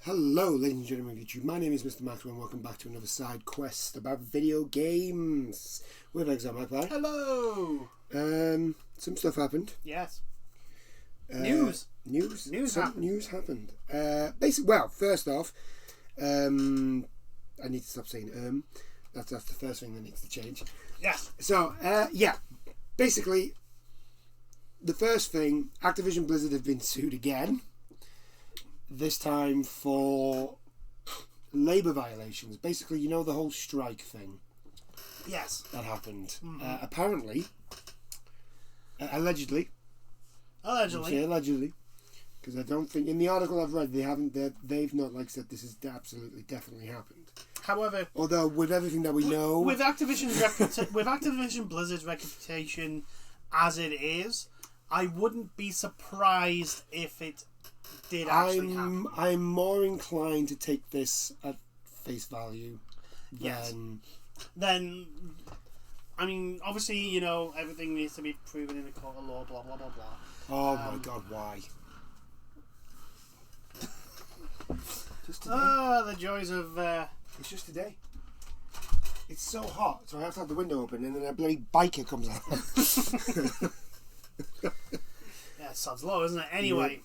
Hello, ladies and gentlemen of YouTube. My name is Mr. Maxwell and welcome back to another side quest about video games with Exam Magpie. Hello! Some stuff happened. Yes. News happened. Well, first off, I need to stop saying That's the first thing that needs to change. Yes. So, basically, the first thing, Activision Blizzard have been sued again. This time for labour violations. Basically, you know the whole strike thing. Yes. That happened. Mm-hmm. Apparently, allegedly. Allegedly. Allegedly, because I don't think in the article I've read they've not said this has absolutely definitely happened. However, although with everything that we know, with Activision Blizzard's reputation as it is, I wouldn't be surprised if it did actually happen. I'm more inclined to take this at face value than. I mean, obviously, you know, everything needs to be proven in a court of law, blah, blah, blah, blah. Oh my God, why? Just today. The joys of... It's just today. It's so hot, so I have to have the window open, and then a bloody biker comes out. Yeah, sounds low, isn't it? Anyway,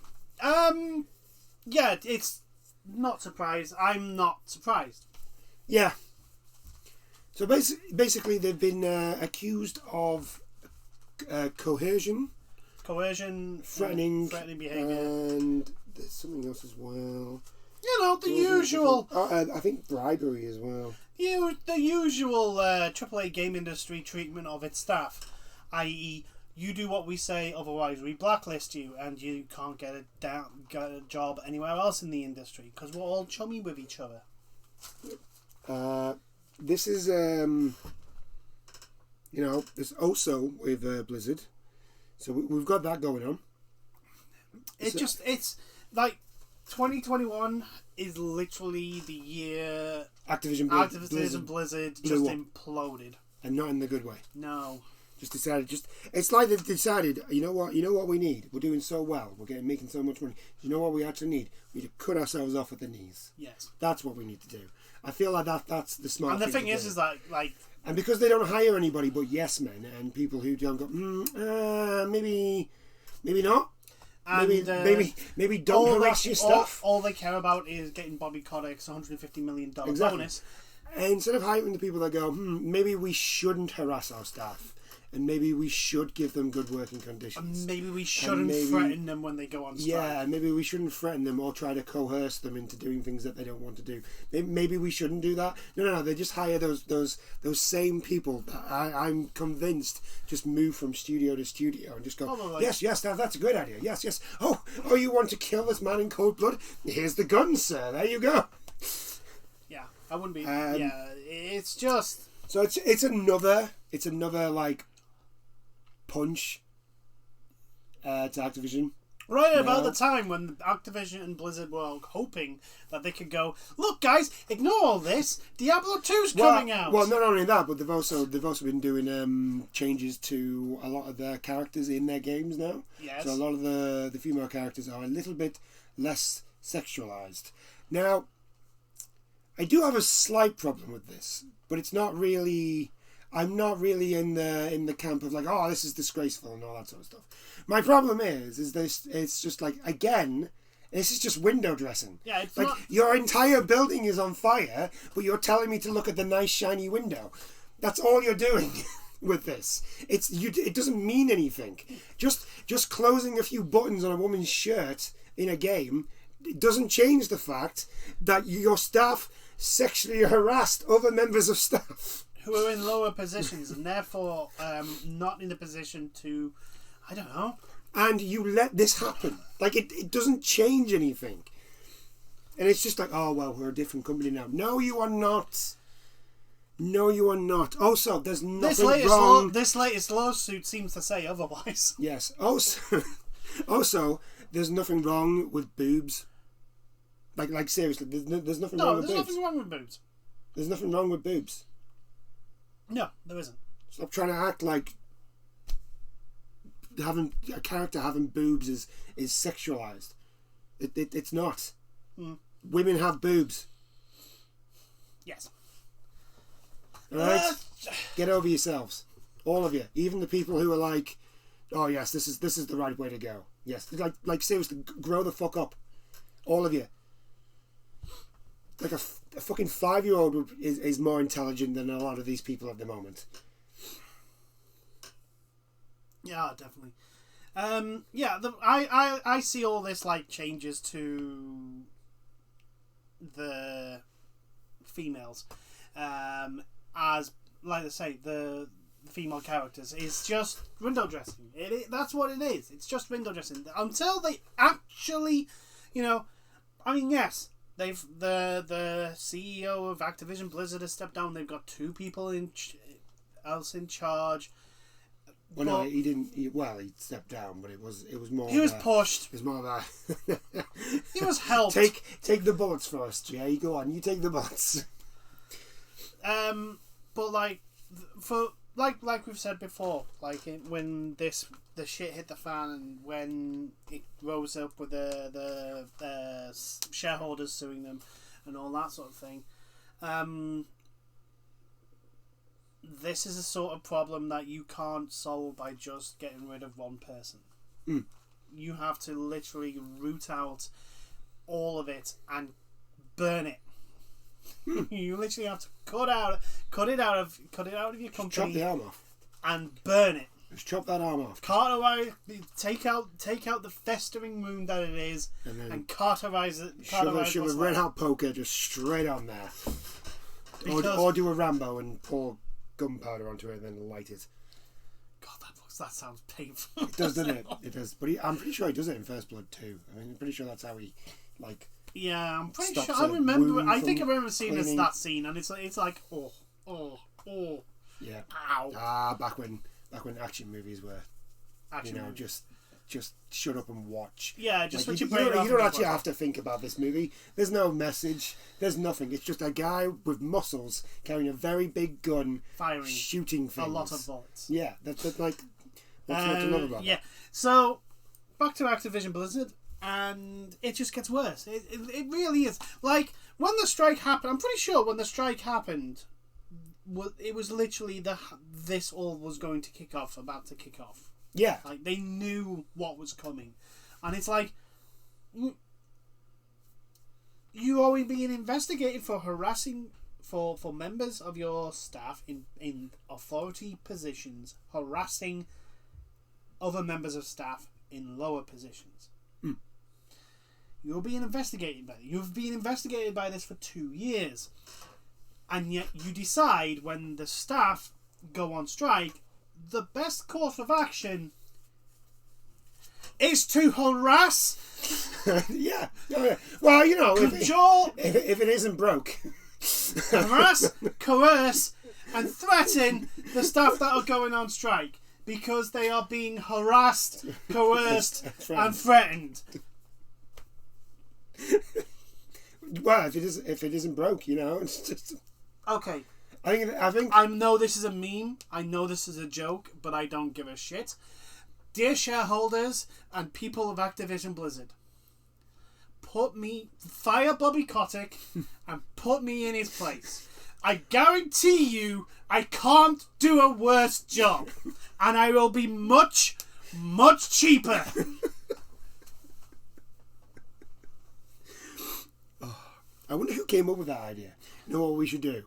yeah, it's not surprised. I'm not surprised. Yeah. So basically, they've been accused of coercion, threatening behaviour, and there's something else as well. You know, the usual. I think bribery as well. The usual AAA game industry treatment of its staff, i.e., you do what we say, otherwise we blacklist you, and you can't get a job anywhere else in the industry because we're all chummy with each other. This is, there's also with Blizzard, so we've got that going on. It's like 2021 is literally the year Activision Blizzard just imploded, and not in the good way. No. It's like they've decided, you know what we need? We're doing so well. We're making so much money. You know what we actually need? We need to cut ourselves off at the knees. Yes. That's what we need to do. I feel like that's the smart thing. And the thing is that, like... And because they don't hire anybody but yes men and people who don't go, maybe not. And, maybe don't harass your stuff. All they care about is getting Bobby Kotick's $150 million bonus. And instead of hiring the people that go, maybe we shouldn't harass our staff. And maybe we should give them good working conditions. And maybe we shouldn't threaten them when they go on strike. Yeah, maybe we shouldn't threaten them or try to coerce them into doing things that they don't want to do. Maybe we shouldn't do that. No. They just hire those same people that I'm convinced just move from studio to studio and just go, yes, that's a good idea. Yes. Oh, you want to kill this man in cold blood? Here's the gun, sir. There you go. Yeah, I wouldn't be. It's just. So it's another punch to Activision. Right about the time when Activision and Blizzard were hoping that they could go, look guys, ignore all this, Diablo 2's coming out. Well, not only that, but they've also been doing changes to a lot of their characters in their games now. Yes. So a lot of the female characters are a little bit less sexualized. Now, I do have a slight problem with this, but it's not really... I'm not really in the camp of this is disgraceful and all that sort of stuff. My problem is this. It's just again, this is just window dressing. Yeah, it's your entire building is on fire, but you're telling me to look at the nice shiny window. That's all you're doing with this. It doesn't mean anything. Just closing a few buttons on a woman's shirt in a game, it doesn't change the fact that your staff sexually harassed other members of staff who are in lower positions and therefore not in a position to, I don't know. And you let this happen. It doesn't change anything. And it's just we're a different company now. No, you are not. Also, there's nothing wrong. This latest lawsuit seems to say otherwise. Yes. Also, there's nothing wrong with boobs. Seriously, there's nothing wrong with boobs. No, there's nothing wrong with boobs. There's nothing wrong with boobs. No, there isn't. Stop trying to act like having a character having boobs is sexualized. It's not. women have boobs. Yes. Alright? Get over yourselves. All of you. Even the people who are like, oh yes, this is the right way to go. Yes. Like seriously, grow the fuck up. All of you. Like a fucking 5-year-old is more intelligent than a lot of these people at the moment. Yeah, definitely. I see all this like changes to the females, as like I say, the female characters is just window dressing. That's what it is. It's just window dressing until they actually, I mean, yes. The CEO of Activision Blizzard has stepped down. They've got 2 people else in charge. Well, no, he didn't. He stepped down, but it was more. He was pushed. It was more of a. He was helped. Take the bullets first, Jay. Go on, you take the bullets. But like we've said before, when the shit hit the fan and when it rose up with the shareholders suing them and all that sort of thing, this is a sort of problem that you can't solve by just getting rid of one person. You have to literally root out all of it and burn it. You literally have to cut it out of your company. Chop the arm off and burn it. Just chop that arm off. Cauterize, take out the festering wound that it is, and cauterize it. Shove a red hot poker just straight on there, or do a Rambo and pour gunpowder onto it and then light it. God, that sounds painful. It does, doesn't it? It does. But I'm pretty sure he does it in First Blood too. I mean, I'm pretty sure that's how he Yeah, I'm pretty sure. I remember. I think I remember seeing that scene, and it's like oh. Yeah. Ow. Back when action movies were, movies. just shut up and watch. Yeah, just like, switch your brain off. You don't actually have to think about this movie. There's no message. There's nothing. It's just a guy with muscles carrying a very big gun, firing, shooting things. A lot of bullets. Yeah, that's what to love about that. So, back to Activision Blizzard, and it just gets worse. It really is. Like, when the strike happened, I'm pretty sure when the strike happened, it was literally this all was about to kick off. Yeah. Like, they knew what was coming. And it's like, you are being investigated for harassing, for members of your staff in authority positions, harassing other members of staff in lower positions. You're being investigated by it. You've been investigated by this for 2 years. And yet you decide when the staff go on strike, the best course of action is to harass. Yeah. Well, if it isn't broke. Harass, coerce, and threaten the staff that are going on strike because they are being harassed, coerced, and threatened. Well, if it isn't broke, it's just okay. I think I know this is a meme. I know this is a joke, but I don't give a shit. Dear shareholders and people of Activision Blizzard, fire Bobby Kotick and put me in his place. I guarantee you I can't do a worse job, and I will be much, much cheaper. I wonder who came up with that idea. You know what we should do?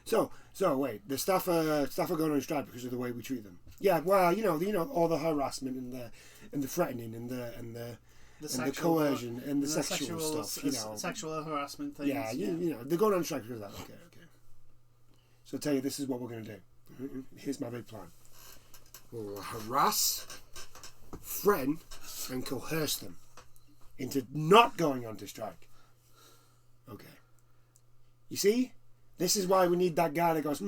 So wait, the staff are going on strike because of the way we treat them. Yeah, well, all the harassment and the threatening and the coercion and the sexual stuff. Sexual harassment things. Yeah, they're going on strike because of that. Okay. So I tell you, this is what we're going to do. Here's my big plan. We'll harass, threaten, and coerce them into not going on to strike. Okay. You see? This is why we need that guy that goes,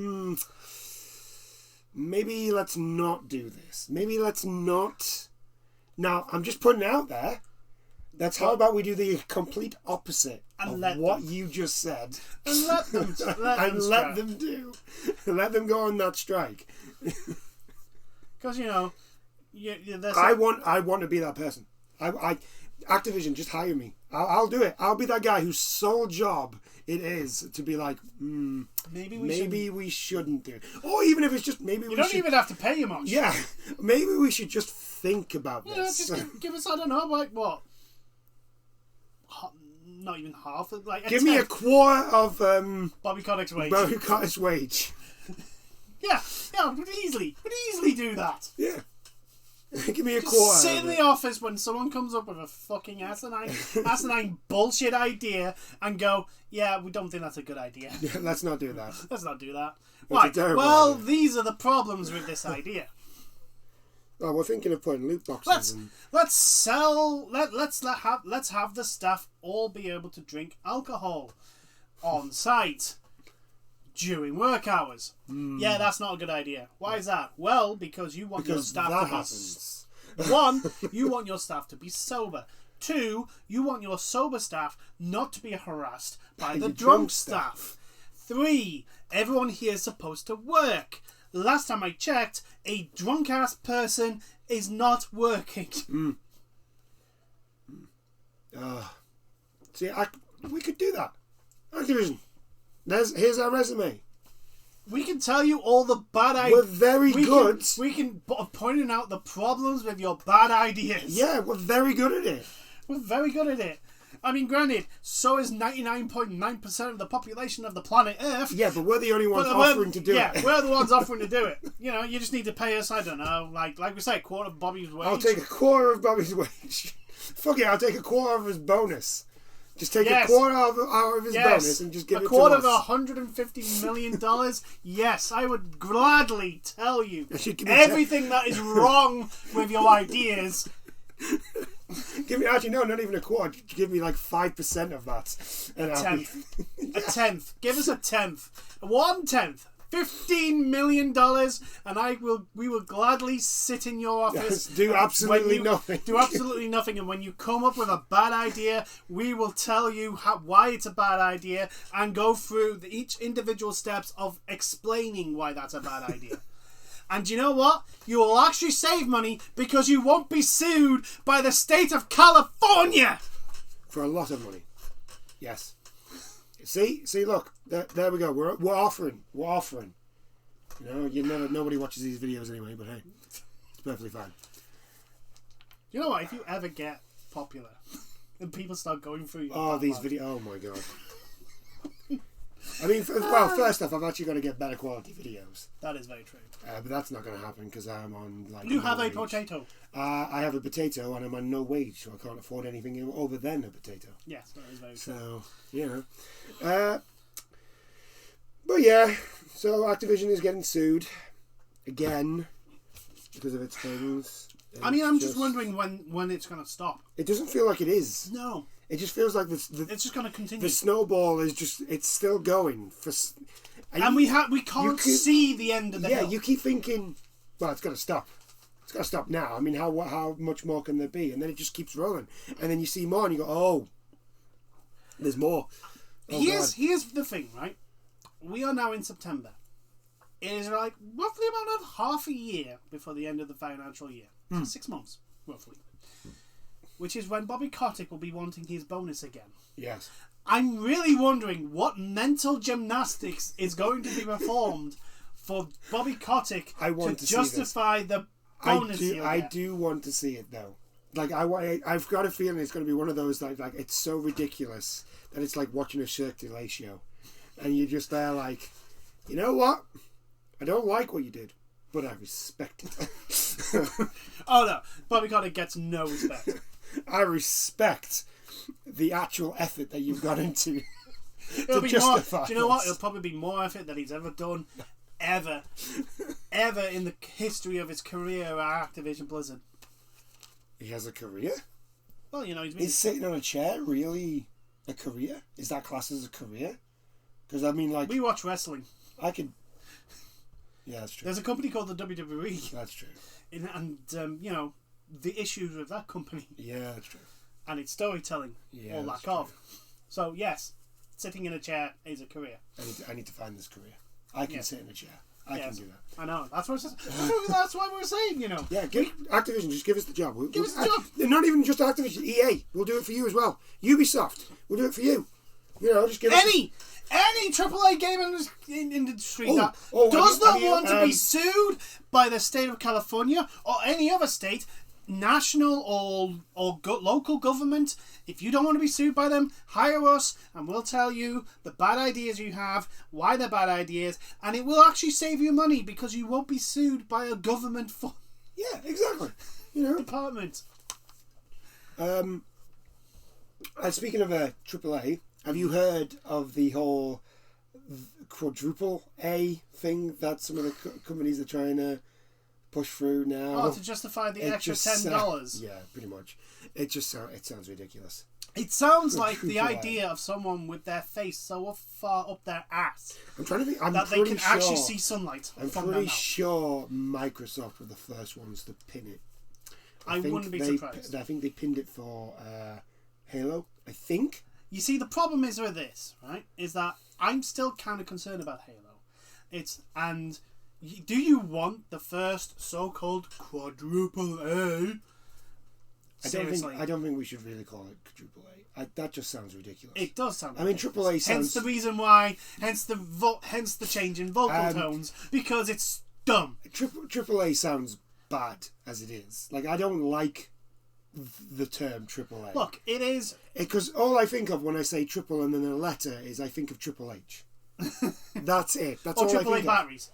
maybe let's not do this. Maybe let's not. Now, I'm just putting it out there. How about we do the complete opposite of what you just said. And let them do. Let them go on that strike. Because, I want to be that person. Activision, just hire me. I'll do it. I'll be that guy whose sole job it is to be like, maybe we shouldn't do it. Or even if it's just maybe You we don't should. even have to pay you much. Yeah, maybe we should just think about You know, this. just give us, I don't know, like what? Not even half. Like Give me a quarter of Bobby Kotick's wage. Bobby Cotter's wage. Yeah, we'd easily do that. Yeah. Give me a Just quarter. sit in the office when someone comes up with a fucking asinine bullshit idea and go, yeah, we don't think that's a good idea. Yeah, let's not do that. Let's not do that. That's a Right. terrible Well, idea. these are the problems with this idea. Oh, we're thinking of putting loot boxes. Let's have the staff all be able to drink alcohol on site during work hours. Yeah, that's not a good idea. Why is that? Well, because you want your staff that to happens. be... One, you want your staff to be sober. Two, you want your sober staff not to be harassed by the drunk staff. Three, everyone here is supposed to work. Last time I checked, a drunk-ass person is not working. See, we could do that. Activision. Here's our resume. We can tell you all the bad ideas. We're very good. We can pointing out the problems with your bad ideas. Yeah, we're very good at it. We're very good at it. I mean, granted, so is 99.9% of the population of the planet Earth. Yeah, but we're the only ones offering to do it. Yeah, we're the ones offering to do it. You know, you just need to pay us, I don't know, like we say, a quarter of Bobby's wage. I'll take a quarter of Bobby's wage. Fuck it, I'll take a quarter of his bonus. Just take a quarter of his bonus and just give it to us. A quarter of $150 million? Yes, I would gladly tell you everything that is wrong with your ideas. Give me, actually, no, not even a quarter. Give me like 5% of that. And A tenth. Give us a tenth. 1/10. $15 million, and we will gladly sit in your office. Do absolutely nothing. Do absolutely nothing, and when you come up with a bad idea, we will tell you why it's a bad idea and go through each individual steps of explaining why that's a bad idea. And you know what? You will actually save money because you won't be sued by the state of California. For a lot of money. Yes. See, look, there we go. We're offering. You know, nobody watches these videos anyway, but hey, it's perfectly fine. You know what? If you ever get popular and people start going through your videos. Oh my god. I mean, first off, I've actually got to get better quality videos. That is very true. But that's not going to happen because I'm on like. You have a potato. I have a potato and I'm on no wage, so I can't afford anything other than a potato. Yes, that is very true. So you know, but yeah, so Activision is getting sued again because of its things. I mean, I'm just wondering when it's going to stop. It doesn't feel like it is. No. It just feels like it's just going to continue. The snowball is it's still going. And we can't see the end of the hill. Yeah, you keep thinking, well, it's got to stop. It's got to stop now. I mean, how much more can there be? And then it just keeps rolling. And then you see more and you go, oh, there's more. Here's the thing, right? We are now in September. It is like roughly about half a year before the end of the financial year. 6 months, roughly. Which is when Bobby Kotick will be wanting his bonus again. Yes. I'm really wondering what mental gymnastics is going to be performed for Bobby Kotick to justify the bonus. I do want to see it though. Like I've got a feeling it's going to be one of those like it's so ridiculous that it's like watching a Cirque du Soleil show, and you're just there like, you know what? I don't like what you did, but I respect it. Oh no, Bobby Kotick gets no respect. I respect the actual effort that you've got into to justify. Do you know what? It'll probably be more effort than he's ever done, ever in the history of his career at Activision Blizzard. He has a career? Well, you know, he's sitting on a chair. Really, a career? Is that classed as a career? Because I mean, like, we watch wrestling. I could. Yeah, that's true. There's a company called the WWE. That's true. And you know, the issues with that company. Yeah, that's true. And its storytelling, or lack of. So yes, sitting in a chair is a career. I need to find this career. I can sit in a chair. I can do that. I know. That's why we're saying, you know. Yeah, Activision, just give us the job. Give us the job. Not even just Activision, EA. We'll do it for you as well. Ubisoft, we'll do it for you. You know, just give us... Any AAA game industry that does not want to be sued by the state of California or any other state, national or local government, if you don't want to be sued by them, hire us and we'll tell you the bad ideas you have, why they're bad ideas, and it will actually save you money because you won't be sued by a government Yeah, exactly. You know, department. Speaking of AAA, have you heard of the whole quadruple A thing that some of the companies are trying to push through now? Oh, to justify the extra $10. Yeah, pretty much. It sounds ridiculous. It sounds like the idea of someone with their face so far up their ass I'm trying to think. that they can actually see sunlight. I'm pretty sure Microsoft were the first ones to pin it. I wouldn't be surprised. I think they pinned it for Halo. I think. You see, the problem is with this, right? Is that I'm still kind of concerned about Halo. Do you want the first so-called quadruple A? Seriously, I don't think we should really call it quadruple A. That just sounds ridiculous. It does sound. I mean, triple A sounds. Hence the reason why. Hence the change in vocal tones, because it's dumb. Triple A sounds bad as it is. Like, I don't like the term triple A. Look, it is because all I think of when I say triple and then a letter is I think of Triple H. That's it. That's all I think AAA batteries.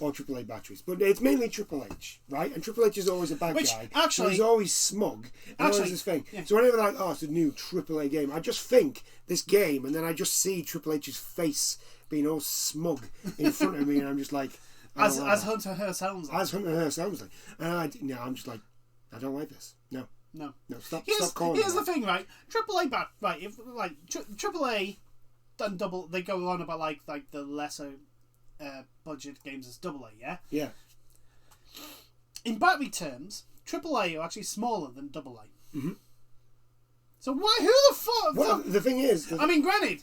Or AAA batteries, but it's mainly Triple H, right? And Triple H is always a bad guy. Actually, he's always smug. And always this thing. Yeah. So whenever they're like, oh, it's a new AAA game, I just think this game, and then I just see Triple H's face being all smug in front of me, and I'm just like, as Hunter Her sounds like. As Hunter Her sounds like, and I'm just like, I don't like this. No. Stop calling. Here's the thing, right? AAA if AAA and double, they go on about like the lesser budget games as AA, yeah. Yeah. In battery terms, AAA are actually smaller than AA. Mm-hmm. So why? Who the fuck? Well, the thing is, I mean, granted,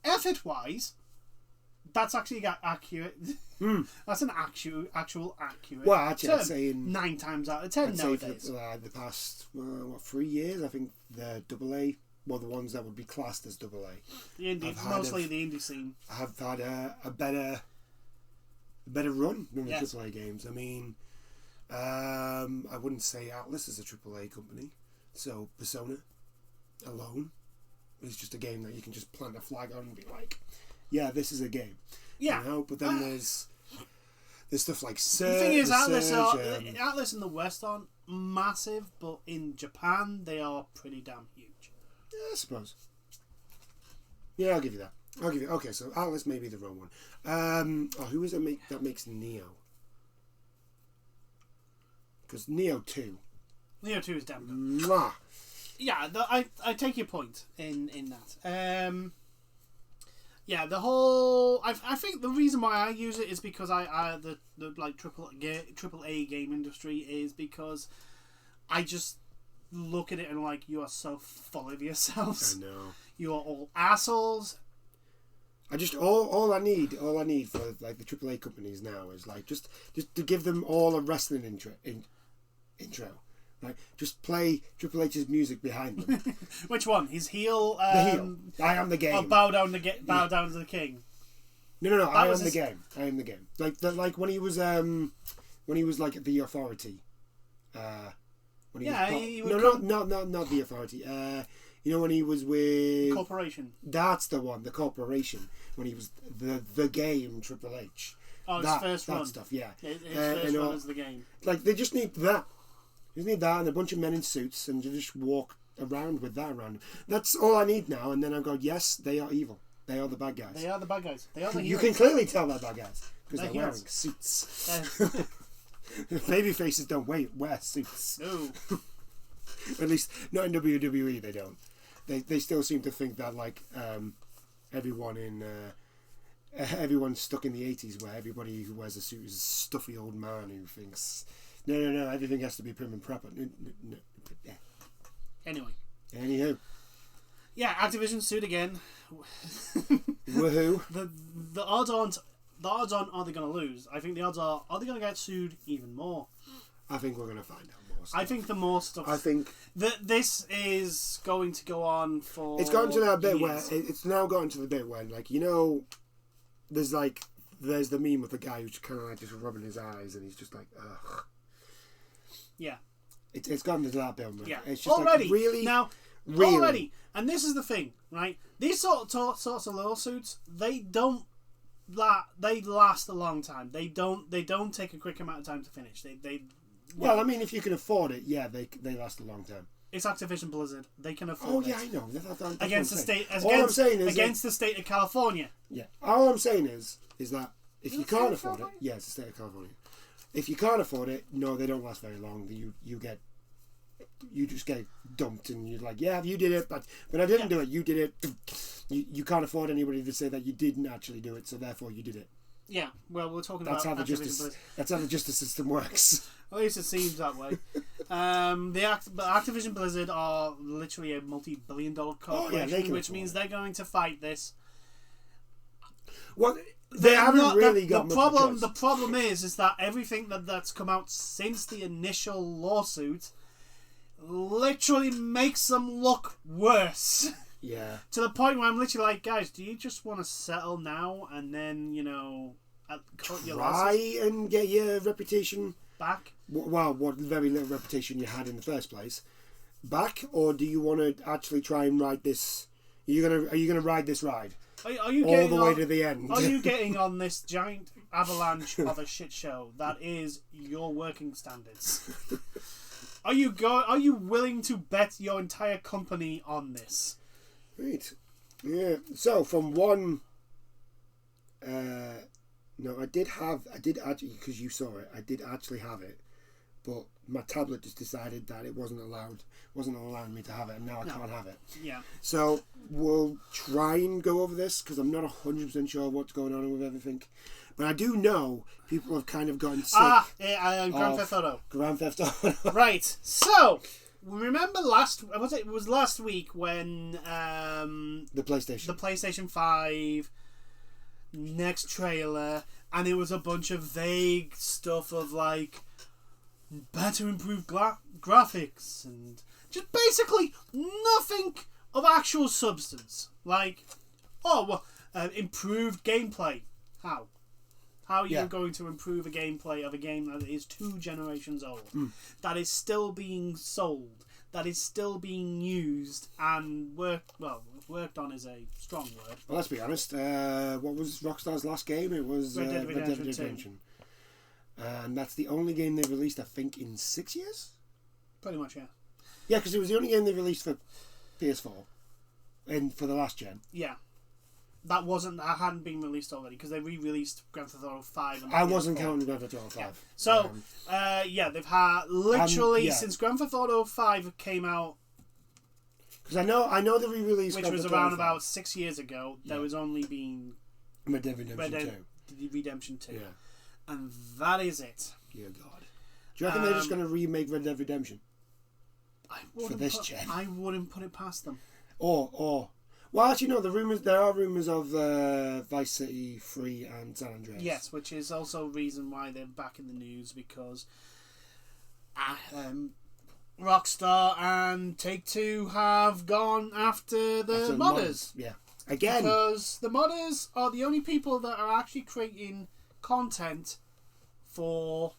effort wise, that's actually accurate. That's an actual accurate. Well, actually, term. I'd say 9 times out of 10 nowadays. For the past 3 years, I think the AA, well, the ones that would be classed as AA, mostly the indie scene, have had a better run than the AAA games. I mean, I wouldn't say Atlas is a AAA company, so Persona alone is just a game that you can just plant a flag on and be like, yeah, this is a game. Yeah, you know? But then there's stuff like Surge. The thing is, Atlas in the West aren't massive, but in Japan they are pretty damn huge. Yeah, I suppose. Yeah, I'll give you that. Okay, so Atlas may be the wrong one. Who is it that makes Neo? Because Neo 2. Neo 2 is damn good. Mwah. Yeah, I take your point in that. Yeah, the whole. I think the reason why I use it is because the like triple A game industry is because I just look at it and like, you are so full of yourselves. I know. You are all assholes. I just all I need for like the AAA companies now is like just to give them all a wrestling intro. Like, just play Triple H's music behind them. Which one? His heel. The heel. I am the game. Oh, bow down to the king. No. I am the game. I am the game. Like when he was like the authority. Not the authority. You know when he was with Corporation. That's the one. The Corporation. When he was the game Triple H. Oh, his first run. That stuff. Yeah. His first run is the game. Like they just need that. You just need that and a bunch of men in suits and you just walk around with that around. That's all I need now. And then I go, yes, they are evil. They are the bad guys. They are the bad guys. They are the heroes. You can clearly tell they're bad guys because they're wearing heroes. suits. Baby faces don't wear suits. No. At least not in WWE. They don't. They still seem to think that like everyone's stuck in the 80s where everybody who wears a suit is a stuffy old man who thinks. No. Everything has to be prim and proper. No. Anyway. Anywho. Yeah, Activision sued again. Woohoo! The odds aren't. The odds aren't. Are they going to lose? I think the odds are. Are they going to get sued even more? I think we're going to find out more stuff. I think the more stuff. I think that this is going to go on for. It's gotten to that bit years. where it's now gotten to the bit where, like, there's the meme with the guy who's kind of like just rubbing his eyes and he's just like, ugh. Yeah. It's gotten to that bit. Yeah. It's just already. Like, really Now. Really? Already. And this is the thing, right? These sorts of lawsuits, they last a long time. They don't take a quick amount of time to finish. Well, I mean, if you can afford it, yeah, they last a long time. It's Activision Blizzard. They can afford it. Oh yeah, I know. That's against the state, I'm saying is against the state of California. Yeah. All I'm saying is that if you can't afford it, yeah, it's the state of California. If you can't afford it, no, they don't last very long. You just get dumped, and you're like, yeah, you did it, but I didn't do it. You did it. You can't afford anybody to say that you didn't actually do it, so therefore you did it. Yeah, well, we're talking that's about how that's how the justice system works. At least it seems that way. But Activision Blizzard are literally a multi-billion-dollar corporation, which means they're going to fight this. Well, they haven't really got the much problem. choice. The problem is that everything that's come out since the initial lawsuit literally makes them look worse. Yeah. To the point where I'm literally like, guys, do you just want to settle now and then, cut your losses? Try and get your reputation back? Well, what very little reputation you had in the first place back, or do you want to actually try and ride this? Are you gonna ride this ride? Are you all the way to the end? Are you getting on this giant avalanche of a shit show that is your working standards? Are you willing to bet your entire company on this? Right. Yeah. So from one, no, I did actually, because you saw it, I did actually have it, but my tablet just decided that it wasn't allowing me to have it, and now I can't have it. Yeah. So we'll try and go over this because I'm not 100% sure what's going on with everything. But I do know people have kind of gotten sick. Grand Theft Auto. Grand Theft Auto. Right. So, remember it was last week when the PlayStation 5 next trailer, and it was a bunch of vague stuff of like better improved graphics and just basically nothing of actual substance. Like, improved gameplay. How? How are you going to improve a gameplay of a game that is 2 generations old? That is still being sold, that is still being used and worked on is a strong word. Well, let's be honest. What was Rockstar's last game? It was Red Dead Redemption 2. And that's the only game they released, I think, in 6 years? Pretty much, yeah. Yeah, because it was the only game they released for PS4 and for the last gen. Yeah. That hadn't been released already because they re-released Grand Theft Auto 5. I wasn't counting Grand Theft Auto 5. Yeah. So, they've had literally since Grand Theft Auto 5 came out. Because I know the re-release, which was around about 6 years ago. There was only been Red Dead Redemption 2. Redemption 2. Yeah. And that is it. Dear God. Do you reckon they're just going to remake Red Dead Redemption? For this gen? I wouldn't put it past them. Or well, actually, no. There are rumors of Vice City 3 and San Andreas. Yes, which is also a reason why they're back in the news because Rockstar and Take-Two have gone after the modders. Yeah, again, because the modders are the only people that are actually creating content for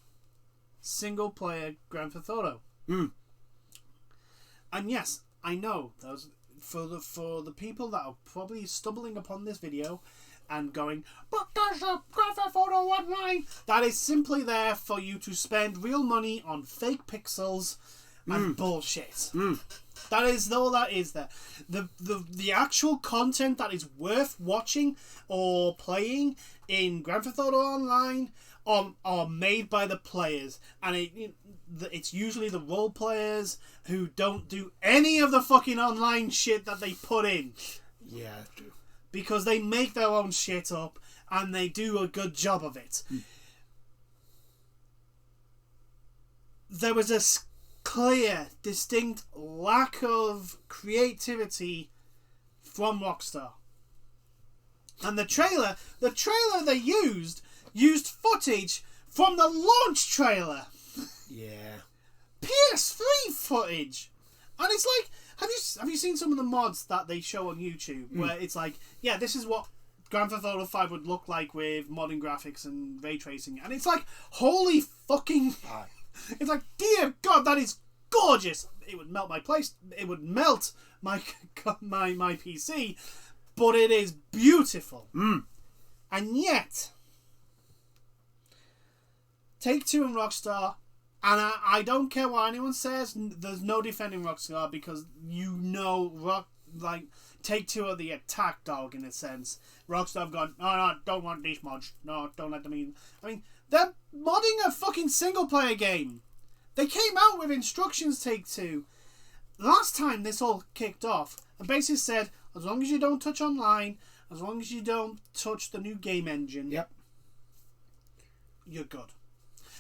single-player Grand Theft Auto. And yes, I know those. For the people that are probably stumbling upon this video and going, but there's a Grand Theft Auto Online, that is simply there for you to spend real money on fake pixels and bullshit. That is all that is there. The actual content that is worth watching or playing in Grand Theft Auto Online are made by the players, and it's usually the role players who don't do any of the fucking online shit that they put in. Yeah, true. Because they make their own shit up and they do a good job of it. There was a clear, distinct lack of creativity from Rockstar. And the trailer they used footage from the launch trailer. Yeah. PS3 footage. And it's like, have you seen some of the mods that they show on YouTube where it's like, yeah, this is what Grand Theft Auto 5 would look like with modern graphics and ray tracing, and it's like, holy fucking, it's like, dear God, that is gorgeous. It would melt my my PC, but it is beautiful. And yet, Take-Two and Rockstar, and I don't care what anyone says, there's no defending Rockstar, because Take-Two are the attack dog in a sense. Rockstar have gone, no, don't want these mods. No, don't let them in. I mean, they're modding a fucking single-player game. They came out with instructions, Take-Two, last time this all kicked off, and basically said, as long as you don't touch online, as long as you don't touch the new game engine, you're good.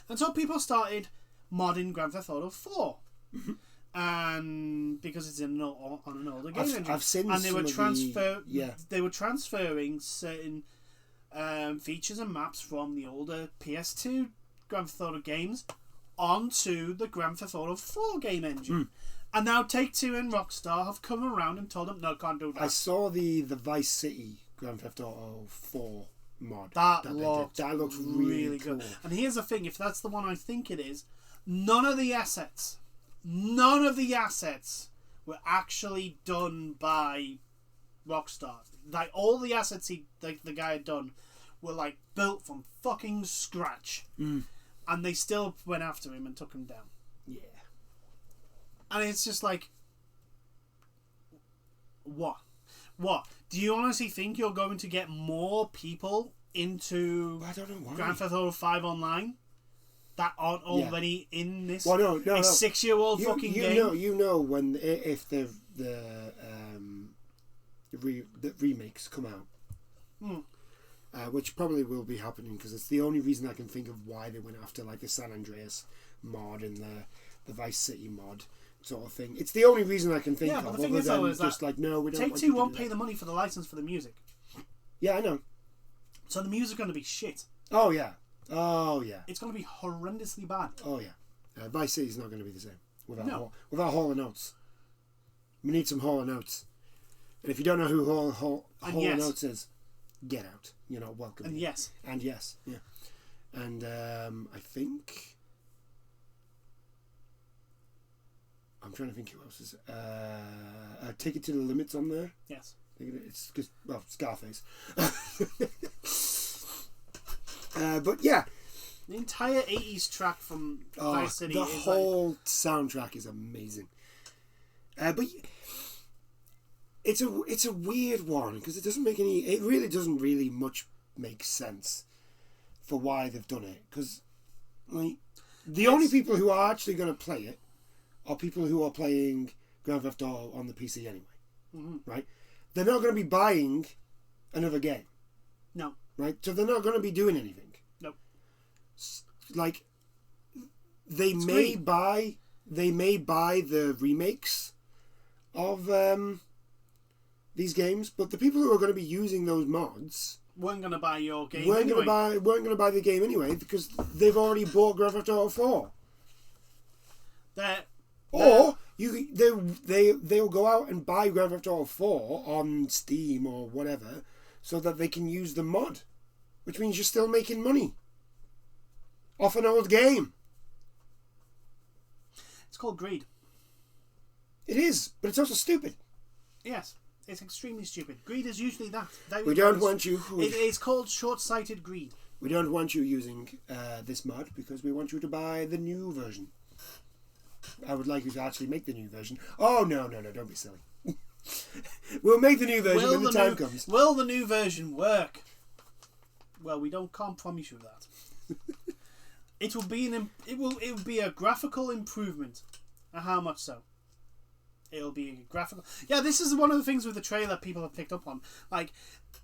And so people started modding Grand Theft Auto 4. And because it's on an older game engine. I've seen and they were transferring certain features and maps from the older PS2 Grand Theft Auto games onto the Grand Theft Auto 4 game engine. And now Take-Two and Rockstar have come around and told them, no, can't do that. I saw the Vice City Grand Theft Auto 4 mod. That looks really good. cool. And here's the thing, if that's the one I think it is, none of the assets were actually done by Rockstar. Like, all the assets the guy had done were like built from fucking scratch. And they still went after him and took him down. Yeah. And it's just like, what? Do you honestly think you're going to get more people into I don't know why. Grand Theft Auto 5 Online that aren't already in this? Well, no. 6-year-old fucking game. You know when if the remakes come out, which probably will be happening, because it's the only reason I can think of why they went after like the San Andreas mod and the Vice City mod sort of thing. It's the only reason I can think of. But the thing is, though, is just like, no, we don't. Take-Two won't pay the money for the license for the music. Yeah, I know. So the music's going to be shit. Oh yeah. It's going to be horrendously bad. Oh yeah. Vice City's not going to be the same without Hall & Oates. We need some Hall & Oates. And if you don't know who Hall & Oates is, get out. You're not welcome. And yes. And yes. Yeah. And I think I'm trying to think who else is. Take It to the Limit's on there. Yes. It's because, well, Scarface. But yeah. The entire 80s track from Vice City the whole soundtrack is amazing. But it's a weird one, because it really doesn't really much make sense for why they've done it. Because like, the only people who are actually going to play it are people who are playing Grand Theft Auto on the PC anyway, right? They're not going to be buying another game. No. Right? So they're not going to be doing anything. No. Like, they may buy the remakes of these games, but the people who are going to be using those mods weren't going to buy your game weren't going to buy the game anyway, because they've already bought Grand Theft Auto 4. Or they'll go out and buy Grand Theft Auto 4 on Steam or whatever, so that they can use the mod, which means you're still making money off an old game. It's called greed. It is, but it's also stupid. Yes, it's extremely stupid. Greed is usually that. We don't want you. It's called short-sighted greed. We don't want you using this mod, because we want you to buy the new version. I would like you to actually make the new version. Oh, no, don't be silly. We'll make the new version when the time comes. Will the new version work? Well, can't promise you that. It will be a graphical improvement. How much so? It'll be a graphical. Yeah, this is one of the things with the trailer people have picked up on. Like,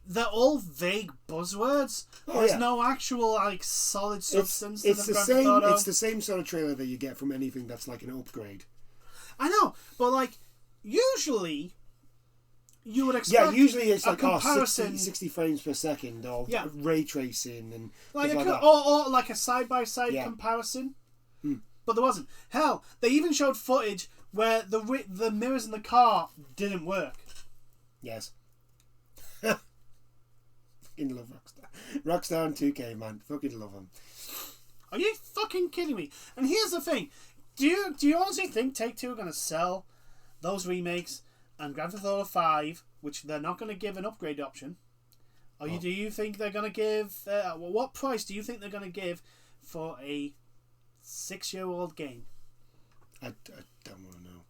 they're all vague buzzwords. There's no actual solid substance. It's the same sort of trailer that you get from anything that's like an upgrade. I know, but usually you would expect. Yeah, usually it's a like comparison, 60 frames per second, or Yeah. ray tracing and like stuff a, like that. or like a side by side Yeah. comparison. Hmm. But there wasn't. Hell, they even showed footage where the mirrors in the car didn't work. Yes. Fucking love Rockstar. Rockstar and 2K, man. Fucking love them. Are you fucking kidding me? And here's the thing: do you honestly think Take-Two are going to sell those remakes and Grand Theft Auto 5, which they're not going to give an upgrade option? Or do you think they're going to give? What price do you think they're going to give for a 6-year-old game? I don't want to know.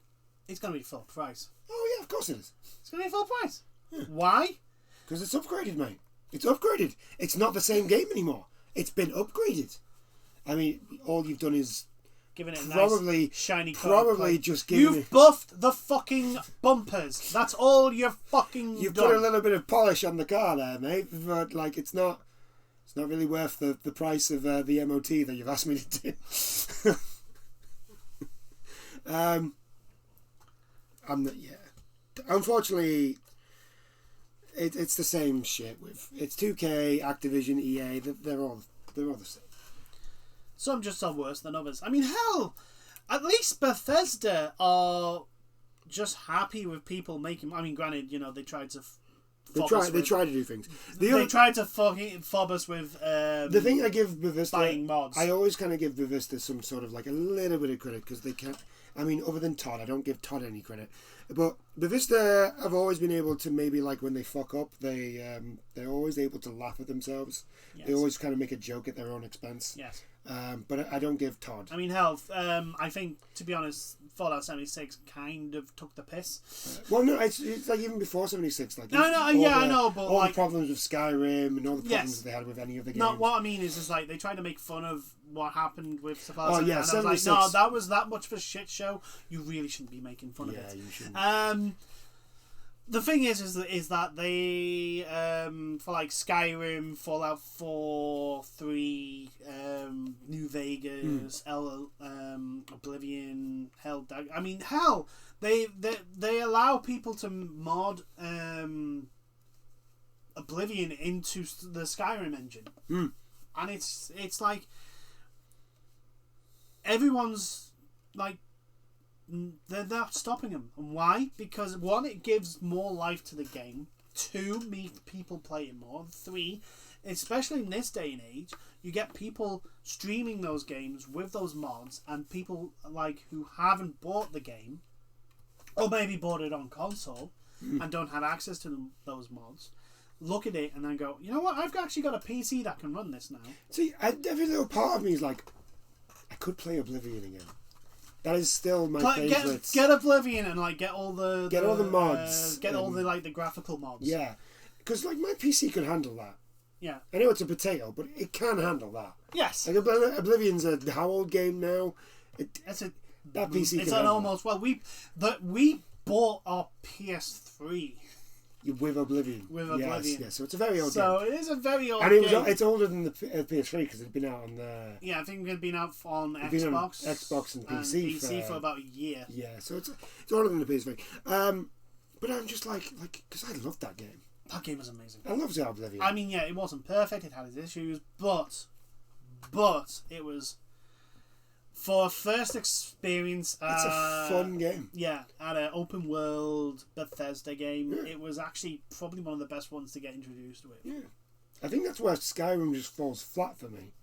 It's going to be full price. Oh, yeah, of course it is. It's going to be full price. Yeah. Why? Because it's upgraded, mate. It's upgraded. It's not the same game anymore. It's been upgraded. I mean, all you've done is Giving it a probably nice shiny probably color. just giving You've buffed the fucking bumpers. That's all you've fucking You've done. put a little bit of polish on the car there, mate. But like, it's not really worth the price of the MOT that you've asked me to do. I'm not. Yeah. Unfortunately, it's the same shit with it's 2K, Activision, EA. They're all the same. Some just are worse than others. I mean, hell, at least Bethesda are just happy with people making. I mean, granted, they tried to. They try to do things. They tried to fucking fob us with. The thing I give Bethesda, buying mods. I always kind of give Bethesda some sort of like a little bit of credit because they can't. I mean, other than Todd, I don't give Todd any credit. But Bethesda have always been able to maybe like when they fuck up, they're always able to laugh at themselves. Yes. They always kind of make a joke at their own expense. Yes. But I don't give Todd. I mean, hell, I think, to be honest, Fallout 76 kind of took the piss. Well, no, it's like even before 76. Like I know, but all like the problems with Skyrim and all the problems Yes. they had with any of the games. No, what I mean is like they tried to make fun of what happened with Fallout. Oh, yeah, and I was like, 76. no, that was that much of a shit show. You really shouldn't be making fun of it. Yeah, you shouldn't. The thing is that they for like Skyrim, Fallout 4, 3, New Vegas, Oblivion, hell, I mean, hell, they allow people to mod Oblivion into the Skyrim engine, and it's like everyone's like. They're not stopping them. And why? Because 1, it gives more life to the game. 2, people play it more. 3, especially in this day and age, you get people streaming those games with those mods, and people like who haven't bought the game, or maybe bought it on console and don't have access to those mods, look at it and then go, you know what? I've actually got a PC that can run this now. See, every little part of me is like, I could play Oblivion again. That is still my favourite. Get Oblivion and like get all the mods. Get all the like the graphical mods. Yeah, because like my PC can handle that. Yeah. I know it's a potato, but it can handle that. Yes. Like Oblivion's a how old game now? That PC. It's can an almost. Well, we bought our PS3 with Oblivion. Yes. So it's a very old game. So it is a very old and game. it's older than the PS3 because it's been out on the. Yeah, I think it's been out on Xbox and PC for about a year. Yeah, so it's older than the PS3. But I'm just like because I loved that game. That game was amazing. I loved Oblivion. I mean, yeah, it wasn't perfect. It had its issues, but it was. For a first experience, it's a fun game. Yeah, at an open world Bethesda game, it was actually probably one of the best ones to get introduced with. Yeah, I think that's where Skyrim just falls flat for me.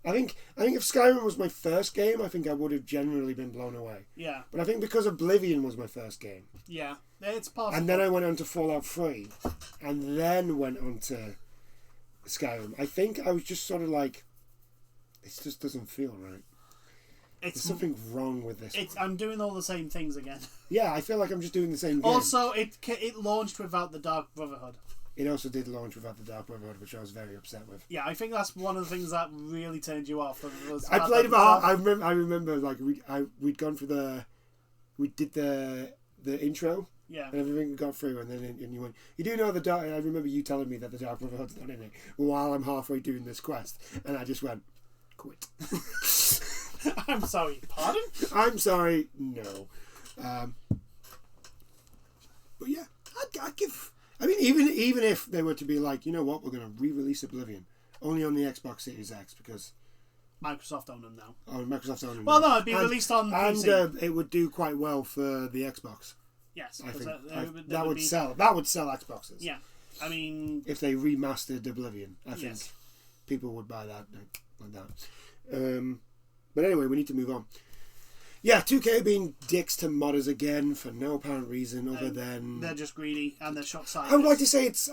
I think if Skyrim was my first game, I think I would have generally been blown away. Yeah. But I think because Oblivion was my first game. Yeah, it's possible. And then I went on to Fallout 3, and then went on to Skyrim. I think I was just sort of like, it just doesn't feel right. There's something wrong with this. I'm doing all the same things again. Yeah, I feel like I'm just doing the same game. Also, it launched without the Dark Brotherhood. It also did launch without the Dark Brotherhood, which I was very upset with. Yeah, I think that's one of the things that really turned you off. I played about. I remember like we'd gone through we did the intro. Yeah. And everything got through, and then you went. You do know the Dark. I remember you telling me that the Dark Brotherhood's not in it while I'm halfway doing this quest, and I just went, quit. I'm sorry. Pardon? I'm sorry. No. But yeah, I mean, even if they were to be like, you know what, we're going to re-release Oblivion only on the Xbox Series X because Microsoft own them now. Oh, Microsoft's own them. Well, now. no, it'd be released on PC. And it would do quite well for the Xbox. Yes, I think that would sell. That would sell Xboxes. Yeah, I mean, if they remastered Oblivion, I think yes. people would buy that like that. But anyway, we need to move on. Yeah, 2K being dicks to modders again for no apparent reason other than they're just greedy and they're short-sighted. I would like to say it's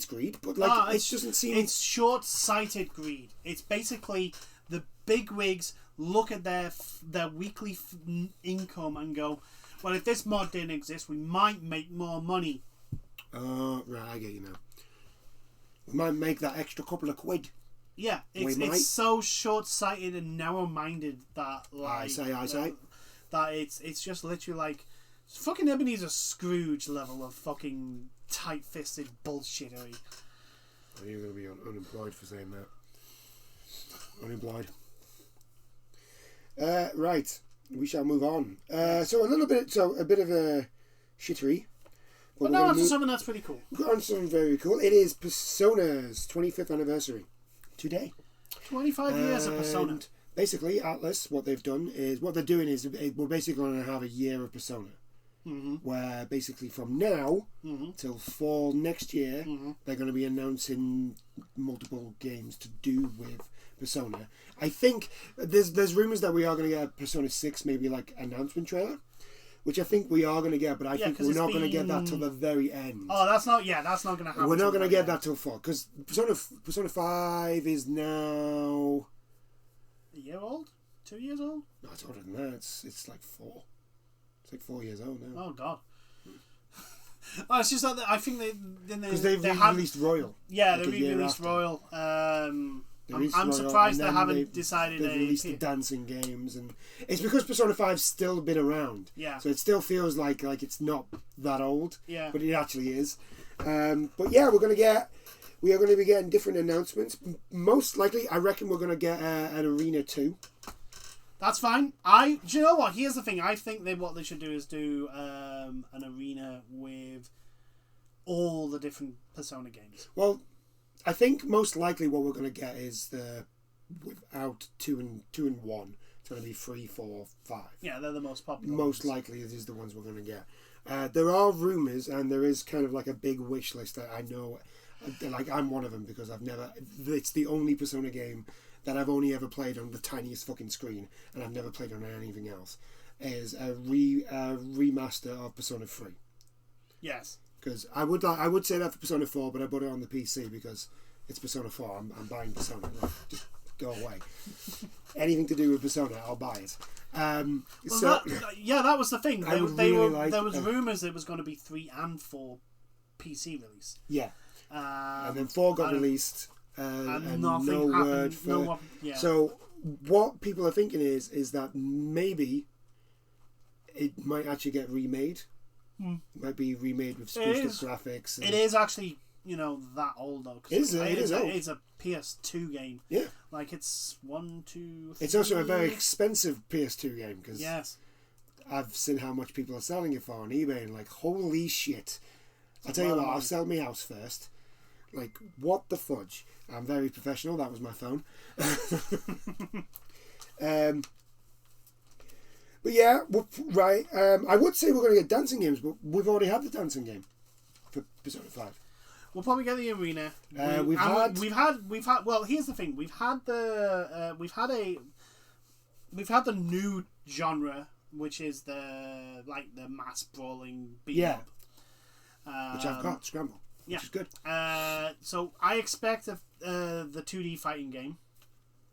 greed, but like it doesn't seem. It's short-sighted greed. It's basically the big wigs look at their weekly income and go, well, if this mod didn't exist, we might make more money. Right, I get you now. We might make that extra couple of quid. Yeah, it's so short-sighted and narrow-minded that like I say that it's just literally like fucking Ebenezer Scrooge level of fucking tight-fisted bullshittery. You're going to be unemployed for saying that. Unemployed. Right, we shall move on. So a bit of a shittery. But now onto something that's pretty cool. On something very cool. It is Persona's 25th anniversary today. 25 years of Persona. Basically, Atlas, what they're doing is we're basically going to have a year of Persona. Mm-hmm. Where basically from now till fall next year, they're going to be announcing multiple games to do with Persona. I think there's rumours that we are going to get a Persona 6 maybe like announcement trailer, which I think we are going to get, but I think we're not going to get that till the very end. Oh, that's not going to happen. We're not going to get that till fall because Persona 5 is now a year old, 2 years old. No, it's older than that. It's like 4. It's like 4 years old now. Oh God. Oh, it's just that I think because they've released Royal. Yeah, they re-released Royal. I'm surprised they haven't decided they've released the dancing games, and it's because Persona 5's still been around. Yeah. So it still feels like it's not that old. Yeah. But it actually is. But yeah, we are going to be getting different announcements. Most likely, I reckon we're going to get an Arena 2. That's fine. Do you know what? Here's the thing. I think what they should do is do an arena with all the different Persona games. Well, I think most likely what we're going to get is without 2 and 1. It's going to be 3, 4, 5. Yeah, they're the most popular. Most likely, it is the ones we're going to get. There are rumours, and there is kind of like a big wish list that I know. Like I'm one of them because it's the only Persona game that I've only ever played on the tiniest fucking screen, and I've never played on anything else. Is a remaster of Persona 3. Yes. Because I would say that for Persona 4, but I bought it on the PC because it's Persona 4. I'm buying Persona. Like, just go away. Anything to do with Persona, I'll buy it. That was the thing. There was rumours it was going to be 3 and 4 PC release. Yeah. And then 4 got released, and no word for. So what people are thinking is that maybe it might actually get remade. It might be remade with spruced up graphics. It is actually, that old though. It is old. It's a PS2 game. Yeah. Like it's 1, 2, 3. It's also a very expensive PS2 game because yes, I've seen how much people are selling it for on eBay and like holy shit. I'll tell you what, I'll sell my house first. Like, what the fudge? I'm very professional. That was my phone. But yeah, right. I would say we're going to get dancing games, but we've already had the dancing game for Persona 5. We'll probably get the arena. We've had. Well, here's the thing. We've had the new genre, which is the mass brawling beat up. Which I've got Scramble. Which is good. So I expect the 2D fighting game.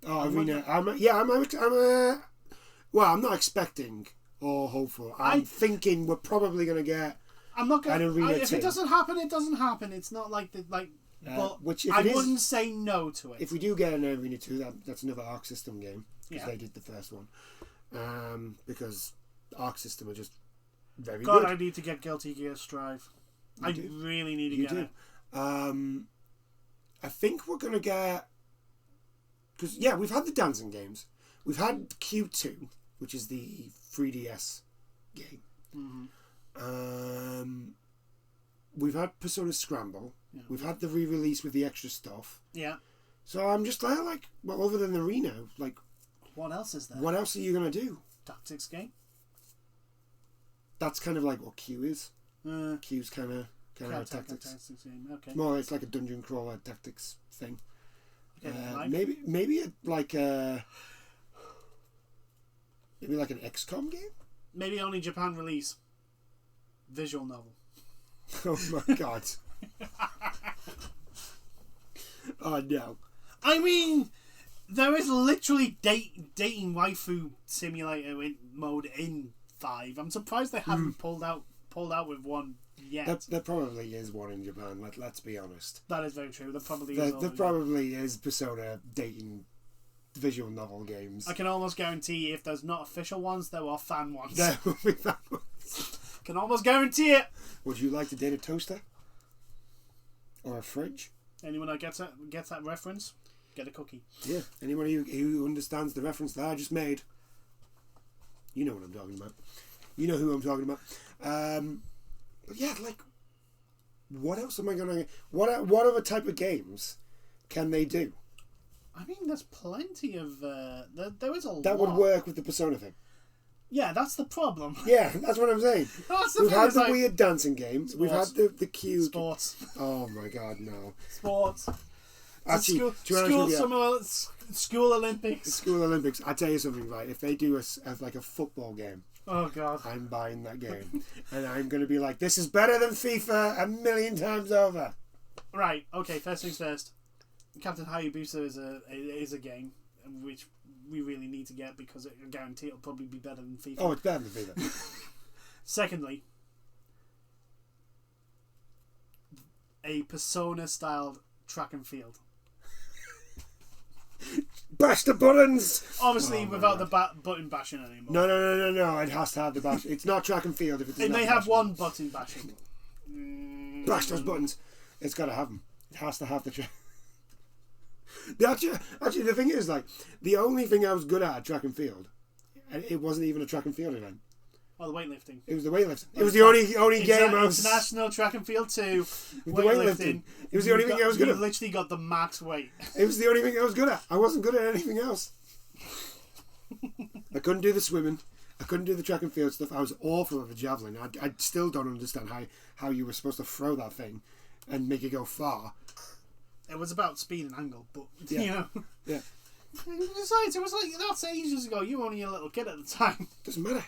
Oh, arena. I'm not expecting or hopeful. I'm thinking we're probably going to get. I'm not going. An arena if 2. it doesn't happen, it doesn't happen. It's not like but I wouldn't say no to it. If we do get an arena 2, that's another Arc System game because they did the first one. Because Arc System are just very good. I need to get Guilty Gear Strive. I really need to get it. I think we're going to get. Because, we've had the dancing games. We've had Q2, which is the 3DS game. Mm-hmm. we've had Persona Scramble. Yeah. We've had the re-release with the extra stuff. Yeah. So I'm just there like, well, other than the Reno, like, what else is there? what else are you gonna do? Tactics game. That's kind of like what Q is. Q's kind of tactics. Tactics game. Okay. More, it's like a dungeon crawler tactics thing. Okay, Maybe like an XCOM game. Maybe only Japan release. Visual novel. Oh my god. Oh no. I mean, there is literally dating waifu simulator mode in 5. I'm surprised they haven't pulled out with one yet. There probably is one in Japan. Let's be honest. That is very true. There probably is Persona dating visual novel games. I can almost guarantee if there's not official ones, there are fan ones. There will be fan ones. Can almost guarantee it. Would you like to date a toaster? Or a fridge? Anyone that gets that reference, get a cookie. Yeah. Anyone who understands the reference that I just made, you know what I'm talking about. You know who I'm talking about. But yeah, like, what else am I gonna? What other type of games can they do? I mean, there's plenty of. There is a lot that would work with the Persona thing. Yeah, that's the problem. Yeah, that's what I'm saying. We've had the weird dancing games. We've had the cute sports. Oh my god, no. Sports. Actually, School Olympics. School Olympics. I tell you something, right? If they do a football game, oh god, I'm buying that game, and I'm going to be like, this is better than FIFA 1,000,000 times over. Right. Okay. First things first. Captain Hayabusa is a game which we really need to get because I guarantee it'll probably be better than FIFA. Oh, it's better than FIFA. Secondly, a Persona-styled track and field. Bash the buttons! Obviously, without the button bashing anymore. No. It has to have the bash. It's not track and field if it doesn't. It may have one button bashing. Bash those buttons. It's got to have them. It has to have the track. Actually, the thing is, like, the only thing I was good at track and field, and it wasn't even a track and field event. Oh, the weightlifting. It was the weightlifting. It was the only game I was... International Track and Field 2, weightlifting. It was the only thing I was good at. You literally got the max weight. It was the only thing I was good at. I wasn't good at anything else. I couldn't do the swimming. I couldn't do the track and field stuff. I was awful at the javelin. I still don't understand how you were supposed to throw that thing and make it go far. It was about speed and angle, but, yeah. you know. Yeah. Besides, it was like, that's ages ago. You were only a little kid at the time. Doesn't matter.